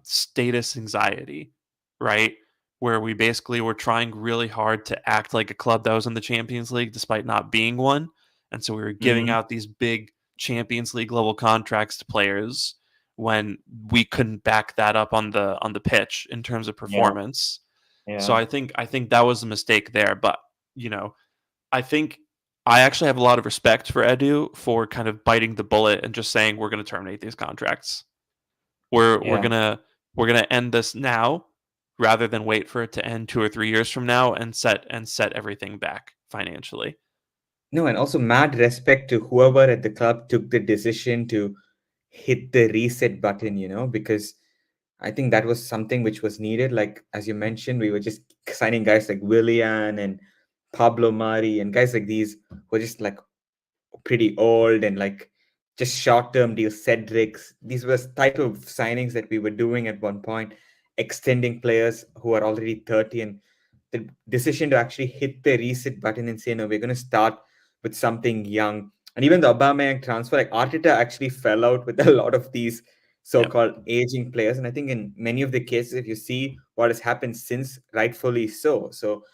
status anxiety, right? Where we basically were trying really hard to act like a club that was in the Champions League despite not being one. And so we were giving Mhm. out these big Champions League level contracts to players when we couldn't back that up on the pitch in terms of Yeah. performance. So Yeah. I think that was a mistake there. But you know, I think I actually have a lot of respect for Edu for kind of biting the bullet and just saying we're going to terminate these contracts. We're Yeah. gonna end this now rather than wait for it to end 2 or 3 years from now and set everything back financially. No, and also mad respect to whoever at the club took the decision to hit the reset button, because I think that was something which was needed. Like, as you mentioned, we were just signing guys like Willian and Pablo Mari and guys like these were just like pretty old and like just short term deals. Cedrics, these were type of signings that we were doing at one point. extending players who are already 30, and the decision to actually hit the reset button and say, no, we're going to start with something young. And even the Aubameyang transfer, like Arteta actually fell out with a lot of these Yep. so-called aging players. And I think in many of the cases, if you see what has happened since, rightfully so. So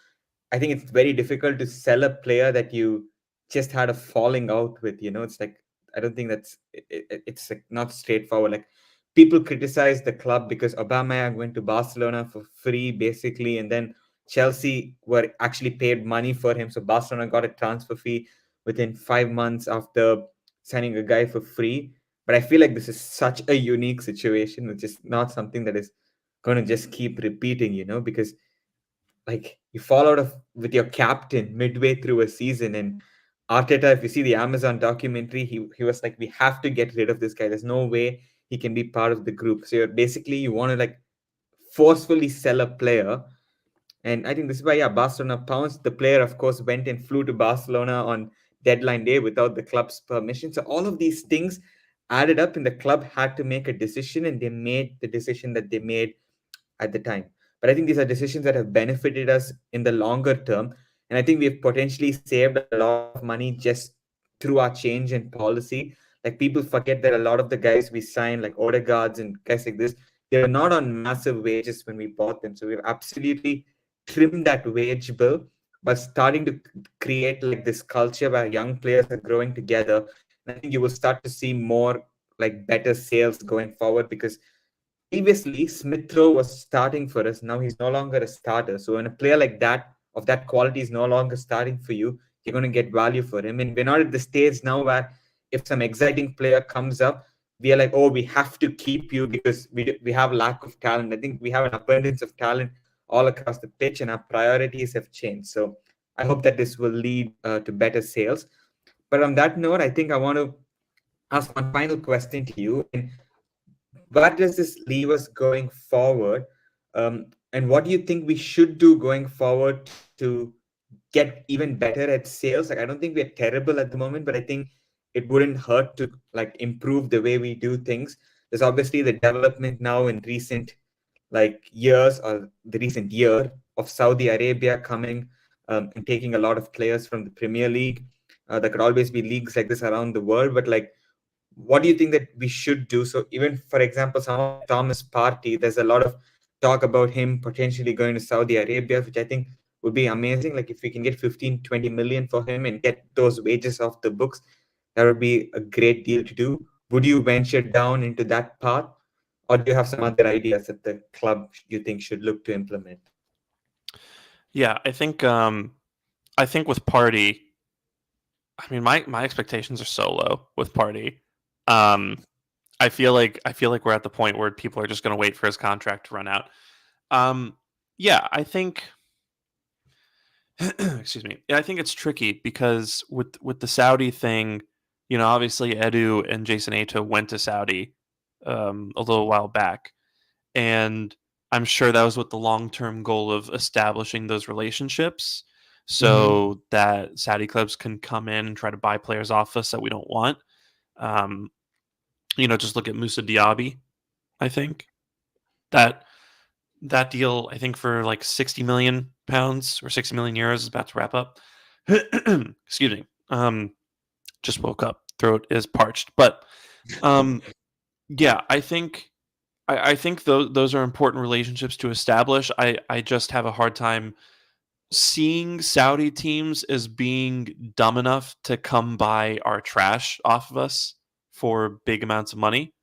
I think it's very difficult to sell a player that you just had a falling out with. It's like I don't think it's like not straightforward. Like people criticize the club because Aubameyang went to Barcelona for free, basically, and then Chelsea were actually paid money for him, so Barcelona got a transfer fee within 5 months after signing a guy for free. But I feel like this is such a unique situation, which is not something that is going to just keep repeating, because like you fall out of with your captain midway through a season. And Arteta, if you see the Amazon documentary, he was like, we have to get rid of this guy. There's no way he can be part of the group. So you're basically you want to like forcefully sell a player. And I think this is why, yeah, Barcelona pounced. The player, of course, went and flew to Barcelona on deadline day without the club's permission. So all of these things added up, and the club had to make a decision, and they made the decision that they made at the time. But I think these are decisions that have benefited us in the longer term. And I think we've potentially saved a lot of money just through our change in policy. Like people forget that a lot of the guys we signed, like Odegaards and guys like this, they were not on massive wages when we bought them. So we've absolutely trimmed that wage bill, but starting to create like this culture where young players are growing together. And I think you will start to see more like better sales going forward because previously Smith Rowe was starting for us. Now he's no longer a starter. So when a player like that of that quality is no longer starting for you, you're going to get value for him. And we're not at the stage now where if some exciting player comes up, we are like, oh, we have to keep you because we have lack of talent. I think we have an abundance of talent all across the pitch, and our priorities have changed. So I hope that this will lead to better sales. But on that note, I think I want to ask one final question to you. And where does this leave us going forward? And what do you think we should do going forward to get even better at sales? Like, I don't think we're terrible at the moment, but I think it wouldn't hurt to like improve the way we do things. There's obviously the development now in recent like years or the recent year of Saudi Arabia coming and taking a lot of players from the Premier League. There could always be leagues like this around the world, but like what do you think that we should do? So even for example, someone like Thomas Partey, there's a lot of talk about him potentially going to Saudi Arabia, which I think would be amazing. Like if we can get 15, 20 million for him and get those wages off the books, that would be a great deal to do. Would you venture down into that path? Or do you have some other ideas that the club you think should look to implement? Yeah, I think with Partey, I mean my expectations are so low with Partey. I feel like we're at the point where people are just going to wait for his contract to run out. Yeah, I think excuse me. Yeah, I think it's tricky because with the Saudi thing, obviously Edu and Jason Ato went to Saudi a little while back, and I'm sure that was with the long-term goal of establishing those relationships so that Saudi clubs can come in and try to buy players off us that we don't want. Just look at Musa Diaby. I think that deal, I think for like 60 million pounds or 60 million euros is about to wrap up. Excuse me. Just woke up. Throat is parched. But yeah, I think those are important relationships to establish. I just have a hard time seeing Saudi teams as being dumb enough to come buy our trash off of us for big amounts of money.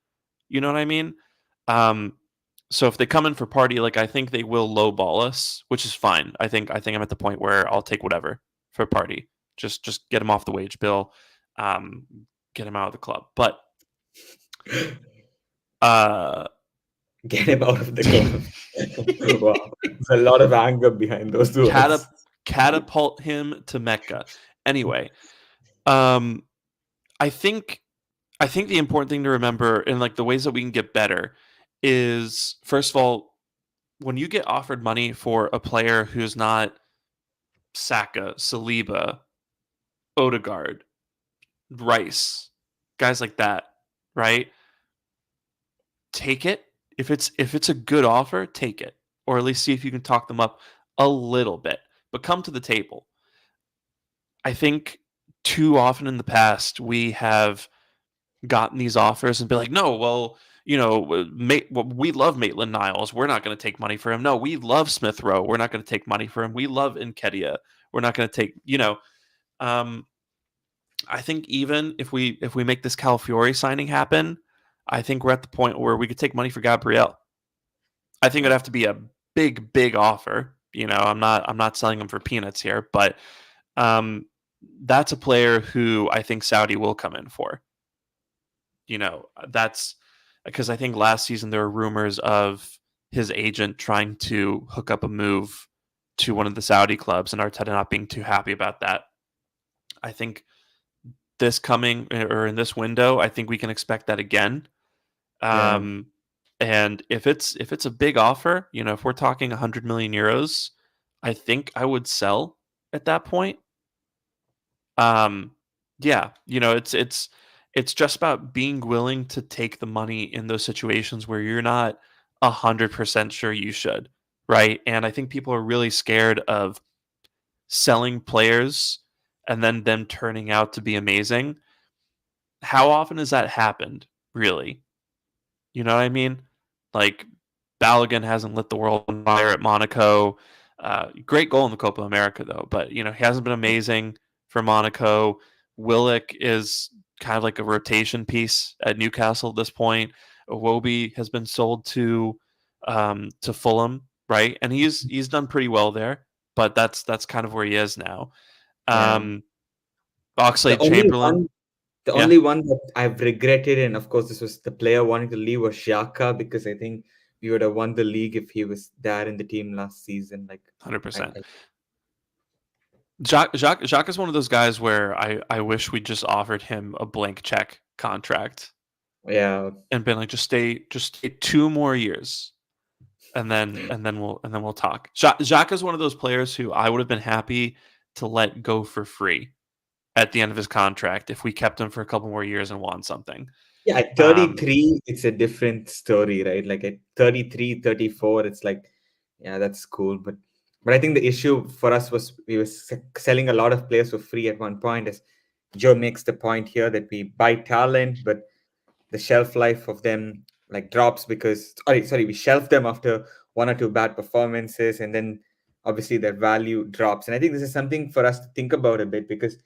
You know what I mean? So if they come in for Partey, like I think they will lowball us, which is fine. I think I'm at the point where I'll take whatever for Partey. Just get him off the wage bill, get him out of the club. But get him out of the club. Wow, there's a lot of anger behind those words. Catapult him to Mecca. Anyway, I think the important thing to remember and like the ways that we can get better is, first of all, when you get offered money for a player who's not Saka, Saliba, Odegaard, Rice, guys like that, right? Take it. if it's a good offer, take it, or at least see if you can talk them up a little bit. But come to the table. I think too often in the past we have gotten these offers and be like, no, well, we love Maitland-Niles. We're not going to take money for him. No, we love Smith Rowe. We're not going to take money for him. We love Nketiah. We're not going to take, I think even if we make this Calafiori signing happen, I think we're at the point where we could take money for Gabriel. I think it'd have to be a big, big offer. I'm not selling him for peanuts here, but that's a player who I think Saudi will come in for. That's because I think last season there were rumors of his agent trying to hook up a move to one of the Saudi clubs and Arteta not being too happy about that. I think this coming or in this window, I think we can expect that again. And if it's a big offer, if we're talking 100 million euros, I think I would sell at that point. It's just about being willing to take the money in those situations where you're not 100% sure you should, right? And I think people are really scared of selling players and then them turning out to be amazing. How often has that happened, really? You know what I mean? Like, Balogun hasn't lit the world on fire at Monaco. Great goal in the Copa America, though. But, he hasn't been amazing for Monaco. Willock is kind of like a rotation piece at Newcastle at this point. Iwobi has been sold to Fulham, right? And he's done pretty well there, but that's kind of where he is now. Oxlade-Chamberlain. The only one that I've regretted, and of course this was the player wanting to leave, was Xhaka, because I think we would have won the league if he was there in the team last season. 100%. Jacques is one of those guys where I wish we just offered him a blank check contract. Yeah. And been like, just stay 2 more years. And then we'll talk. Jacques is one of those players who I would have been happy to let go for free at the end of his contract if we kept him for a couple more years and won something. Yeah, at 33, it's a different story, right? Like at 33, 34, it's like, yeah, that's cool. But I think the issue for us was we were selling a lot of players for free at one point, as Joe makes the point here that we buy talent, but the shelf life of them drops because, we shelf them after 1 or 2 bad performances, and then obviously their value drops. And I think this is something for us to think about a bit, because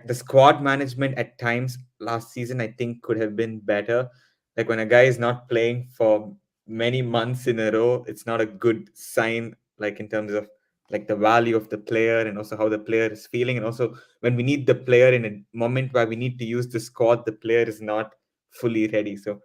the squad management at times last season, I think, could have been better. Like when a guy is not playing for many months in a row, it's not a good sign, in terms of the value of the player and also how the player is feeling. And also when we need the player in a moment where we need to use the squad, the player is not fully ready. So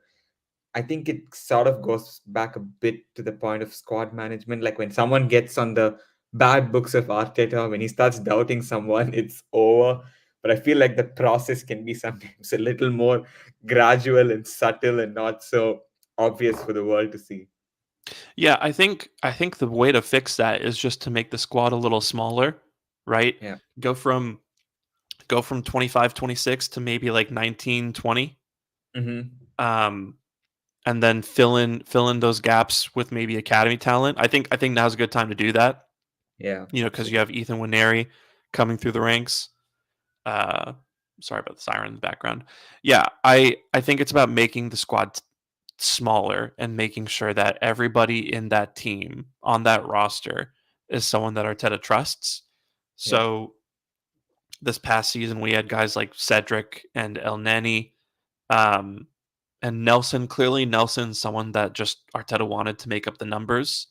I think it sort of goes back a bit to the point of squad management. Like when someone gets on the bad books of Arteta, when he starts doubting someone, it's over. But I feel like the process can be sometimes a little more gradual and subtle and not so obvious for the world to see. Yeah, I think the way to fix that is just to make the squad a little smaller, right? Yeah. Go from 25, 26 to maybe 19, 20. Mm-hmm. And then fill in those gaps with maybe academy talent. I think now's a good time to do that. Yeah. Because you have Ethan Winery coming through the ranks. Sorry about the siren in the background. Yeah, I think it's about making the squad smaller and making sure that everybody in that team on that roster is someone that Arteta trusts. So this past season we had guys like Cedric and El Neni, and Nelson. Clearly Nelson's someone that just Arteta wanted to make up the numbers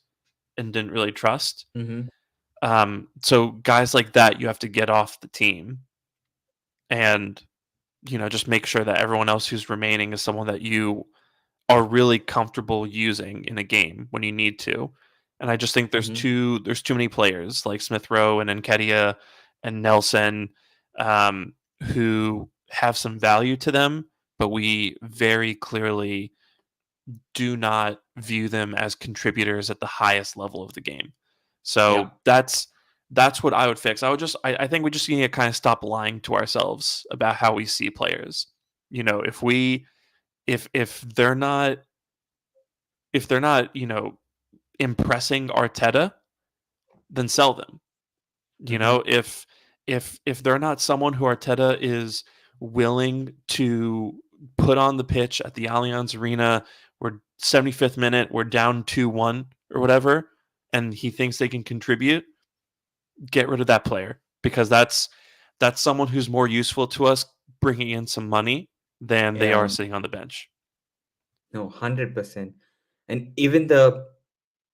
and didn't really trust. Mm-hmm. So guys like that you have to get off the team and just make sure that everyone else who's remaining is someone that you are really comfortable using in a game when you need to. And I just think there's too many players like Smith Rowe and Nketiah and Nelson who have some value to them, but we very clearly do not view them as contributors at the highest level of the game. So that's what I would fix. I think we just need to kind of stop lying to ourselves about how we see players. If they're not impressing Arteta, then sell them. If they're not someone who Arteta is willing to put on the pitch at the Allianz Arena, we're 75th minute, we're down 2-1 or whatever, and he thinks they can contribute, get rid of that player, because that's someone who's more useful to us bringing in some money than they are sitting on the bench. No, 100%. And even the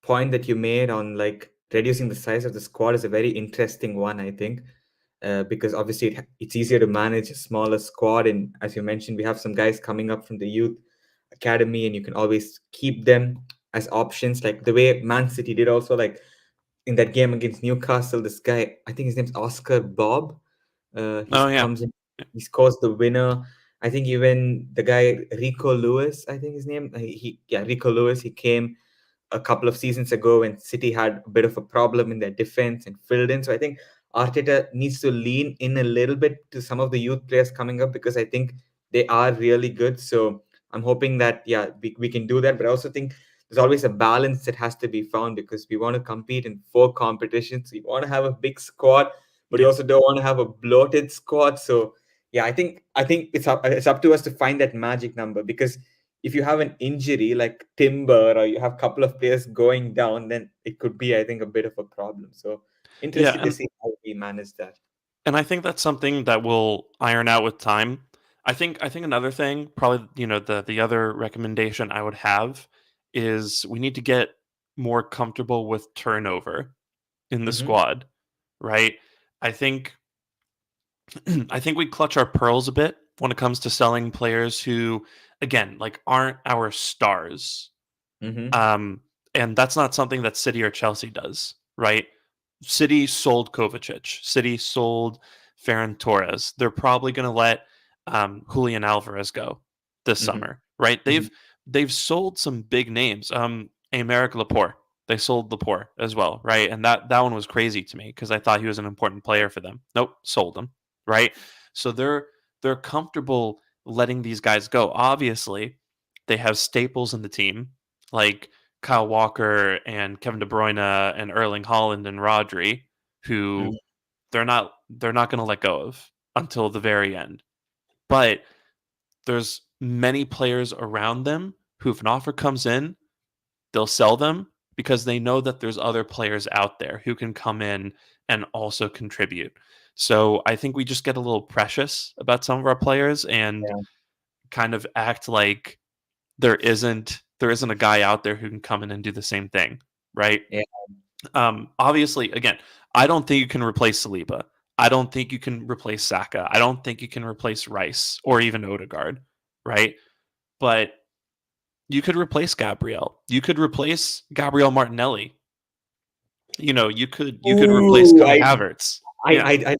point that you made on like reducing the size of the squad is a very interesting one, I think, because obviously it's easier to manage a smaller squad. And as you mentioned, we have some guys coming up from the youth academy, and you can always keep them as options, like the way Man City did also, like in that game against Newcastle. This guy, I think his name's Oscar Bob. Comes in, he scores the winner. I think even the guy Rico Lewis, I think his name, Rico Lewis, he came a couple of seasons ago when City had a bit of a problem in their defense and filled in. So I think Arteta needs to lean in a little bit to some of the youth players coming up, because I think they are really good. So I'm hoping that, we can do that. But I also think there's always a balance that has to be found, because we want to compete in 4 competitions. We want to have a big squad, but you also don't want to have a bloated squad. So I think it's up to us to find that magic number, because if you have an injury like Timber, or you have a couple of players going down, then it could be, I think, a bit of a problem. So interested to see how we manage that. And I think that's something that we'll iron out with time. I think another thing, probably, the other recommendation I would have is we need to get more comfortable with turnover in the squad, right? I think we clutch our pearls a bit when it comes to selling players who, again, like aren't our stars. And that's not something that City or Chelsea does, right? City sold Kovacic. City sold Ferran Torres. They're probably going to let Julian Alvarez go this summer, right? They've sold some big names. Aymeric Laporte. They sold Laporte as well, right? And that one was crazy to me, because I thought he was an important player for them. Nope, sold him, right? So they're comfortable letting these guys go. Obviously, they have staples in the team like Kyle Walker and Kevin De Bruyne and Erling Haaland and Rodri, who they're not going to let go of until the very end. But there's many players around them who, if an offer comes in, they'll sell them, because they know that there's other players out there who can come in and also contribute. So I think we just get a little precious about some of our players and kind of act like there isn't a guy out there who can come in and do the same thing, right? Obviously, again, I don't think you can replace Saliba. I don't think you can replace Saka. I don't think you can replace Rice or even Odegaard, right? But you could replace Gabriel. You could replace Gabriel Martinelli. You could replace Kai Havertz. I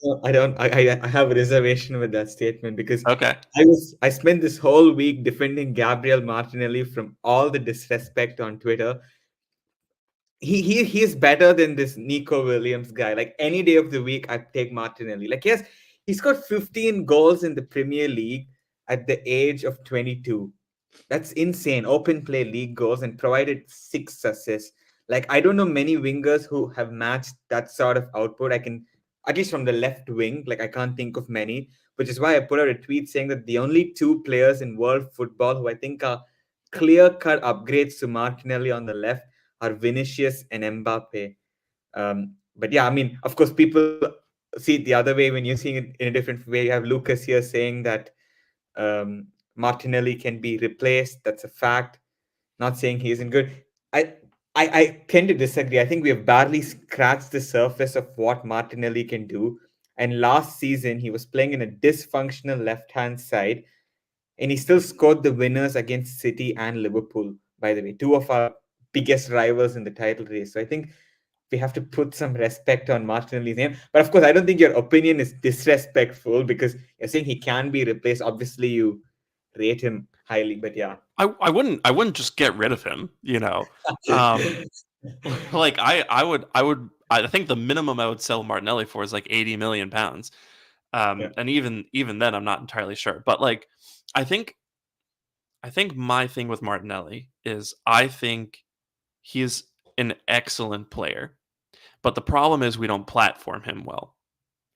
have a reservation with that statement, because I spent this whole week defending Gabriel Martinelli from all the disrespect on Twitter. He is better than this Nico Williams guy. Like any day of the week, I take Martinelli. Like he's got 15 goals in the Premier League at the age of 22. That's insane. Open play league goals, and provided 6 assists. Like I don't know many wingers who have matched that sort of output. I can, at least from the left wing, like I can't think of many, which is why I put out a tweet saying that the only 2 players in world football who I think are clear-cut upgrades to Martinelli on the left are Vinicius and Mbappe. But yeah, I mean, of course, people see it the other way. When you're seeing it in a different way, you have Lucas here saying that Martinelli can be replaced. That's a fact. Not saying he isn't good. I tend to disagree. I think we have barely scratched the surface of what Martinelli can do. And last season, he was playing in a dysfunctional left-hand side, and he still scored the winners against City and Liverpool, by the way, 2 of our biggest rivals in the title race. So I think we have to put some respect on Martinelli's name. But of course, I don't think your opinion is disrespectful, because you're saying he can be replaced. Obviously, you rate him highly, but yeah. I wouldn't just get rid of him, like I think the minimum I would sell Martinelli for is like 80 million pounds. And even then I'm not entirely sure. But like I think my thing with Martinelli is I think he's an excellent player, but the problem is we don't platform him well,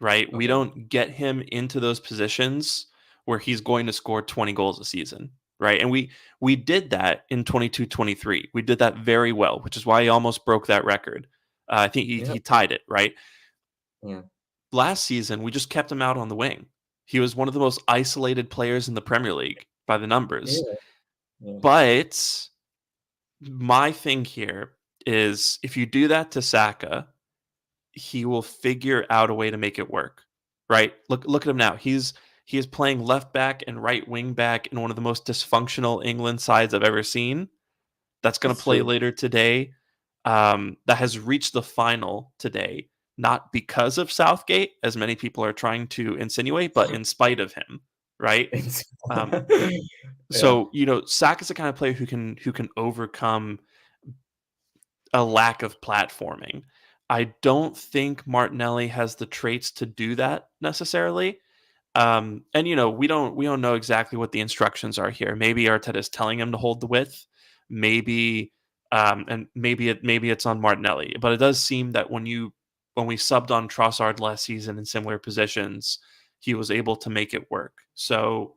right? We Okay. don't get him into those positions where he's going to score 20 goals a season, right? And we did that in 22-23. We did that very well, which is why he almost broke that record. I think Yeah. he tied it, right? Yeah. Last season, we just kept him out on the wing. He was one of the most isolated players in the Premier League by the numbers. Yeah. Yeah. But my thing here is if you do that to Saka, he will figure out a way to make it work. Right? Look at him now. He is playing left back and right wing back in one of the most dysfunctional England sides I've ever seen. That's going to That's play true. later today. That has reached the final today, not because of Southgate, as many people are trying to insinuate, but in spite of him. Right? Um, Yeah. So, Saka's the kind of player who can overcome a lack of platforming. I don't think Martinelli has the traits to do that necessarily. And we don't know exactly what the instructions are here. Maybe Arteta's telling him to hold the width. Maybe maybe it's on Martinelli. But it does seem that when we subbed on Trossard last season in similar positions, he was able to make it work. So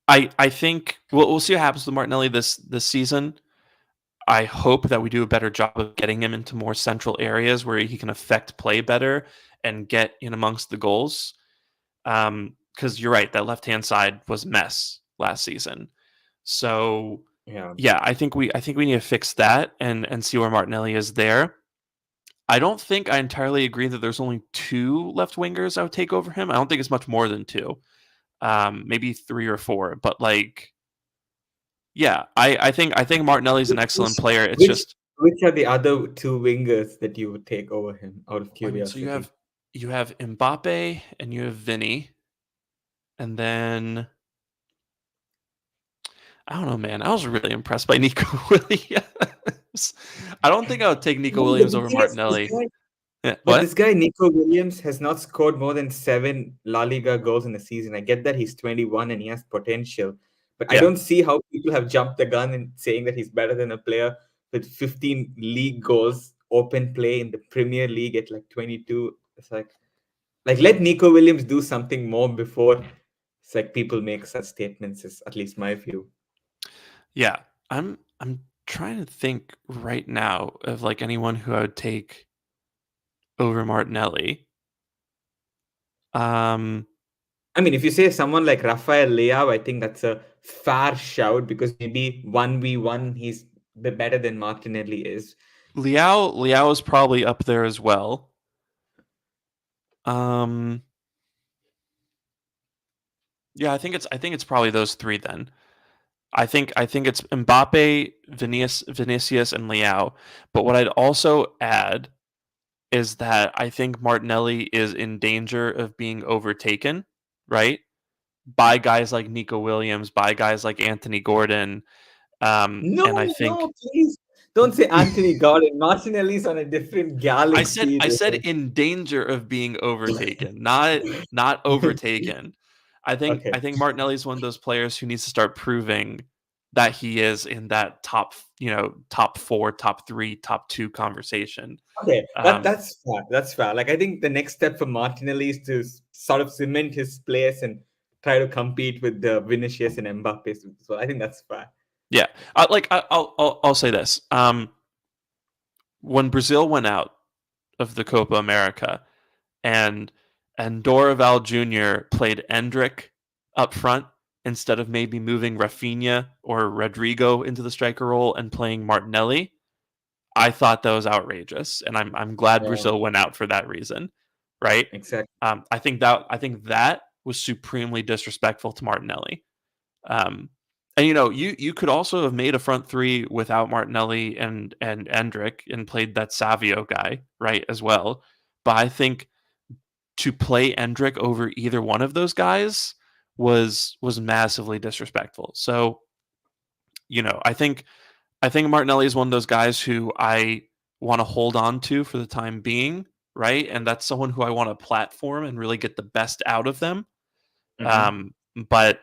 I think we'll see what happens with Martinelli this season. I hope that we do a better job of getting him into more central areas where he can affect play better and get in amongst the goals. Because you're right, that left-hand side was a mess last season. So Yeah. I think we need to fix that and see where Martinelli is there. I don't think I entirely agree that there's only 2 left wingers I would take over him. I don't think it's much more than 2. Maybe 3 or 4, but I think Martinelli's an excellent player. It's Which just, which are the other 2 wingers that you would take over him? Out of I mean, so curiosity. you have Mbappe and you have Vinny, and then I don't know, man. I was really impressed by Nico Williams. I don't think I would take Nico No, but Williams the over thing is, Martinelli. Yeah, But what? this guy, Nico Williams, has not scored more than 7 La Liga goals in a season. I get that he's 21 and he has potential, but I Yeah. don't see how people have jumped the gun in saying that he's better than a player with 15 league goals, open play in the Premier League at like 22. It's like let Nico Williams do something more before it's like people make such statements, is at least my view. Yeah. I'm trying to think right now of like anyone who I would take over Martinelli. I mean, if you say someone like Rafael Leao, I think that's a fair shout because maybe 1v1 he's the better than Martinelli is. Liao is probably up there as well. Yeah, I think it's probably those 3 then. I think it's Mbappe, Vinicius, and Leao. But what I'd also add is that I think Martinelli is in danger of being overtaken, right? By guys like Nico Williams, by guys like Anthony Gordon. And I think No, please don't say Anthony Gordon. Martinelli's on a different galaxy. I said in danger of being overtaken, not overtaken. I Okay. think Martinelli is one of those players who needs to start proving that he is in that top 4, top 3, top 2 conversation. Okay, that's fair. That's fair. Like I think the next step for Martinelli is to sort of cement his place and try to compete with the Vinicius and Mbappe. So I think that's fair. Yeah, I'll say this. When Brazil went out of the Copa America and Dorival Jr. played Endrick up front instead of maybe moving Rafinha or Rodrigo into the striker role and playing Martinelli, I thought that was outrageous, and I'm glad Yeah, Brazil went out for that reason, right? exactly. I think that was supremely disrespectful to Martinelli. And you could also have made a front 3 without Martinelli and Endrick and played that Savio guy, right, as well. But I think to play Endrick over either one of those guys was massively disrespectful. So, I think Martinelli is one of those guys who I want to hold on to for the time being, right? And that's someone who I want to platform and really get the best out of them. Mhm. But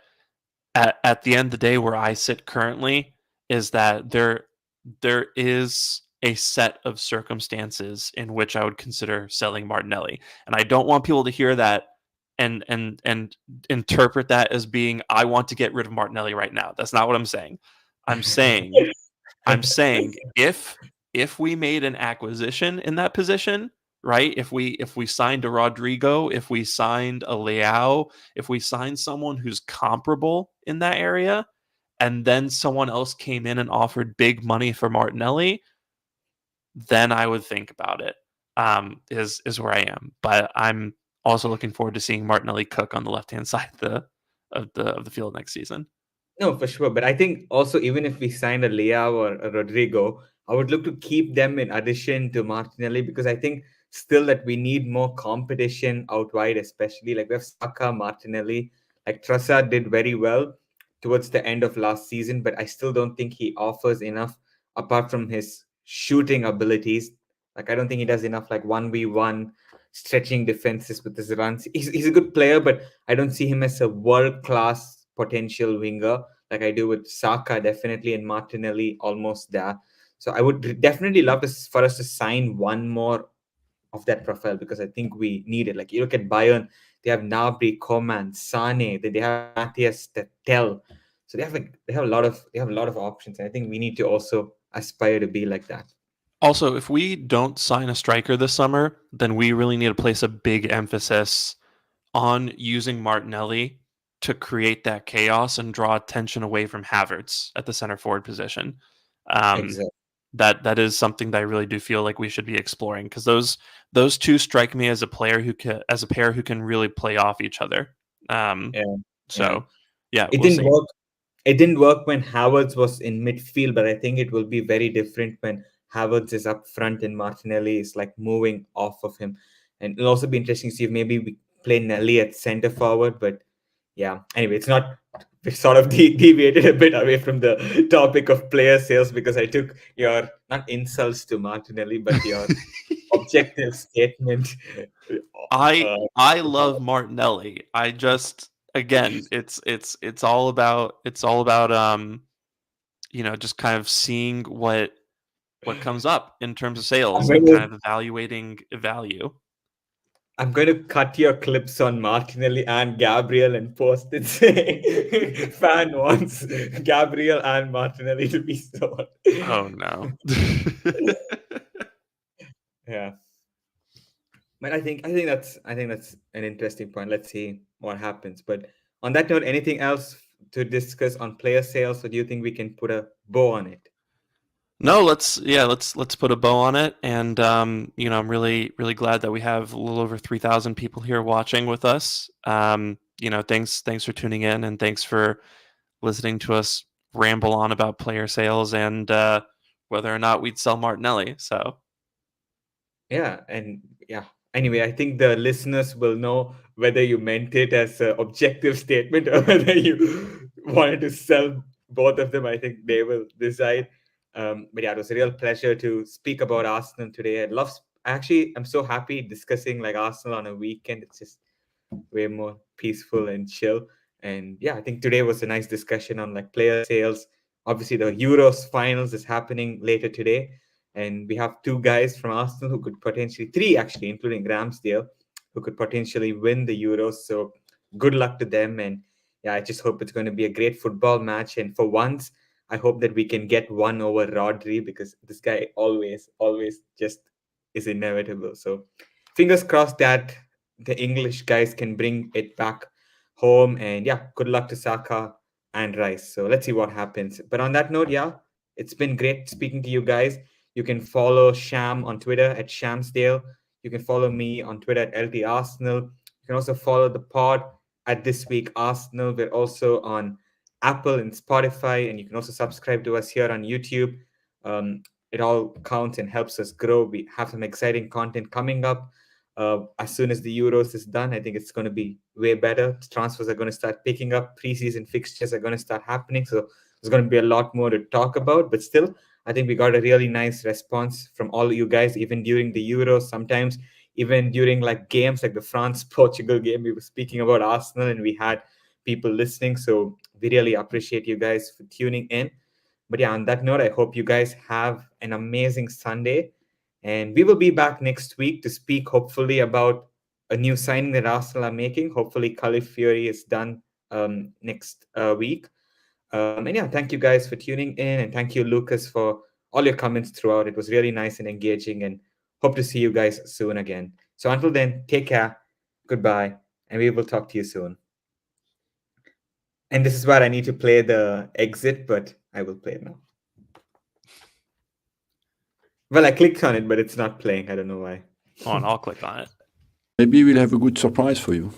at the end of the day, where I sit currently is that there is a set of circumstances in which I would consider selling Martinelli, and I don't want people to hear that and interpret that as being I want to get rid of Martinelli right now. That's not what I'm saying. I'm saying if we made an acquisition in that position, right? If we signed a Rodrigo, if we signed a Leao, if we signed someone who's comparable in that area, and then someone else came in and offered big money for Martinelli, then I would think about it. Is where I am, but I'm also looking forward to seeing Martinelli cook on the left hand side of the field next season. No, for sure. But I think also, even if we signed a Leao or a Rodrigo, I would look to keep them in addition to Martinelli, because I think still that we need more competition out wide, especially like we have Saka, Martinelli. Like Trossard did very well towards the end of last season, but I still don't think he offers enough apart from his shooting abilities. Like I don't think he does enough like 1v1 stretching defenses with his runs. He's a good player, but I don't see him as a world class potential winger like I do with Saka, definitely, and Martinelli almost there. So I would definitely love for us to sign one more of that profile, because I think we need it. Like you look at Bayern, they have Gnabry, Coman, Sane, they have Matthias Tel. So they have a lot of options. And I think we need to also aspire to be like that. Also, if we don't sign a striker this summer, then we really need to place a big emphasis on using Martinelli to create that chaos and draw attention away from Havertz at the center forward position. Exactly. That is something that I really do feel like we should be exploring, because those two strike me as a pair who can really play off each other. Yeah. So yeah, It we'll didn't see. work. It didn't work when Havertz was in midfield, but I think it will be very different when Havertz is up front and Martinelli is like moving off of him. And it'll also be interesting to see if maybe we play Nelly at center forward. But yeah, anyway, we sort of deviated a bit away from the topic of player sales, because I took your, not insults to Martinelli, but your objective statement. I love Martinelli. I just, again, it's all about just kind of seeing what comes up in terms of sales and kind of evaluating value. I'm going to cut your clips on Martinelli and Gabriel and post it saying fan wants Gabriel and Martinelli to be sold. Oh no. Yeah. But I think that's an interesting point. Let's see what happens. But on that note, anything else to discuss on player sales, or do you think we can put a bow on it? No, let's put a bow on it, and I'm really glad that we have a little over 3,000 people here watching with us. Thanks for tuning in, and thanks for listening to us ramble on about player sales and whether or not we'd sell Martinelli. So Yeah, and yeah. Anyway, I think the listeners will know whether you meant it as an objective statement or whether you wanted to sell both of them. I think they will decide. But yeah, it was a real pleasure to speak about Arsenal today. I'm so happy discussing like Arsenal on a weekend. It's just way more peaceful and chill. And yeah, I think today was a nice discussion on like player sales. Obviously, the Euros finals is happening later today, and we have two guys from Arsenal who could potentially, three actually, including Ramsdale, who could potentially win the Euros. So good luck to them. And yeah, I just hope it's going to be a great football match. And for once, I hope that we can get one over Rodri, because this guy always just is inevitable. So fingers crossed that the English guys can bring it back home. And yeah, good luck to Saka and Rice. So let's see what happens. But on that note, yeah, it's been great speaking to you guys. You can follow Sham on Twitter at Shamsdale. You can follow me on Twitter at LT Arsenal. You can also follow the pod at This Week Arsenal. We're also on Apple and Spotify, and you can also subscribe to us here on YouTube. It all counts and helps us grow. We have some exciting content coming up. As soon as the Euros is done, I think it's going to be way better. Transfers are going to start picking up. Preseason fixtures are going to start happening. So there's going to be a lot more to talk about. But still, I think we got a really nice response from all of you guys, even during the Euros. Sometimes, even during like games like the France-Portugal game, we were speaking about Arsenal and we had people listening. So we really appreciate you guys for tuning in. But yeah, on that note, I hope you guys have an amazing Sunday. And we will be back next week to speak, hopefully, about a new signing that Arsenal are making. Hopefully, Califury is done next week. And yeah, thank you guys for tuning in. And thank you, Lucas, for all your comments throughout. It was really nice and engaging. And hope to see you guys soon again. So until then, take care. Goodbye. And we will talk to you soon. And this is where I need to play the exit, but I will play it now. Well, I clicked on it, but it's not playing. I don't know why. Oh, and I'll click on it. Maybe we'll have a good surprise for you.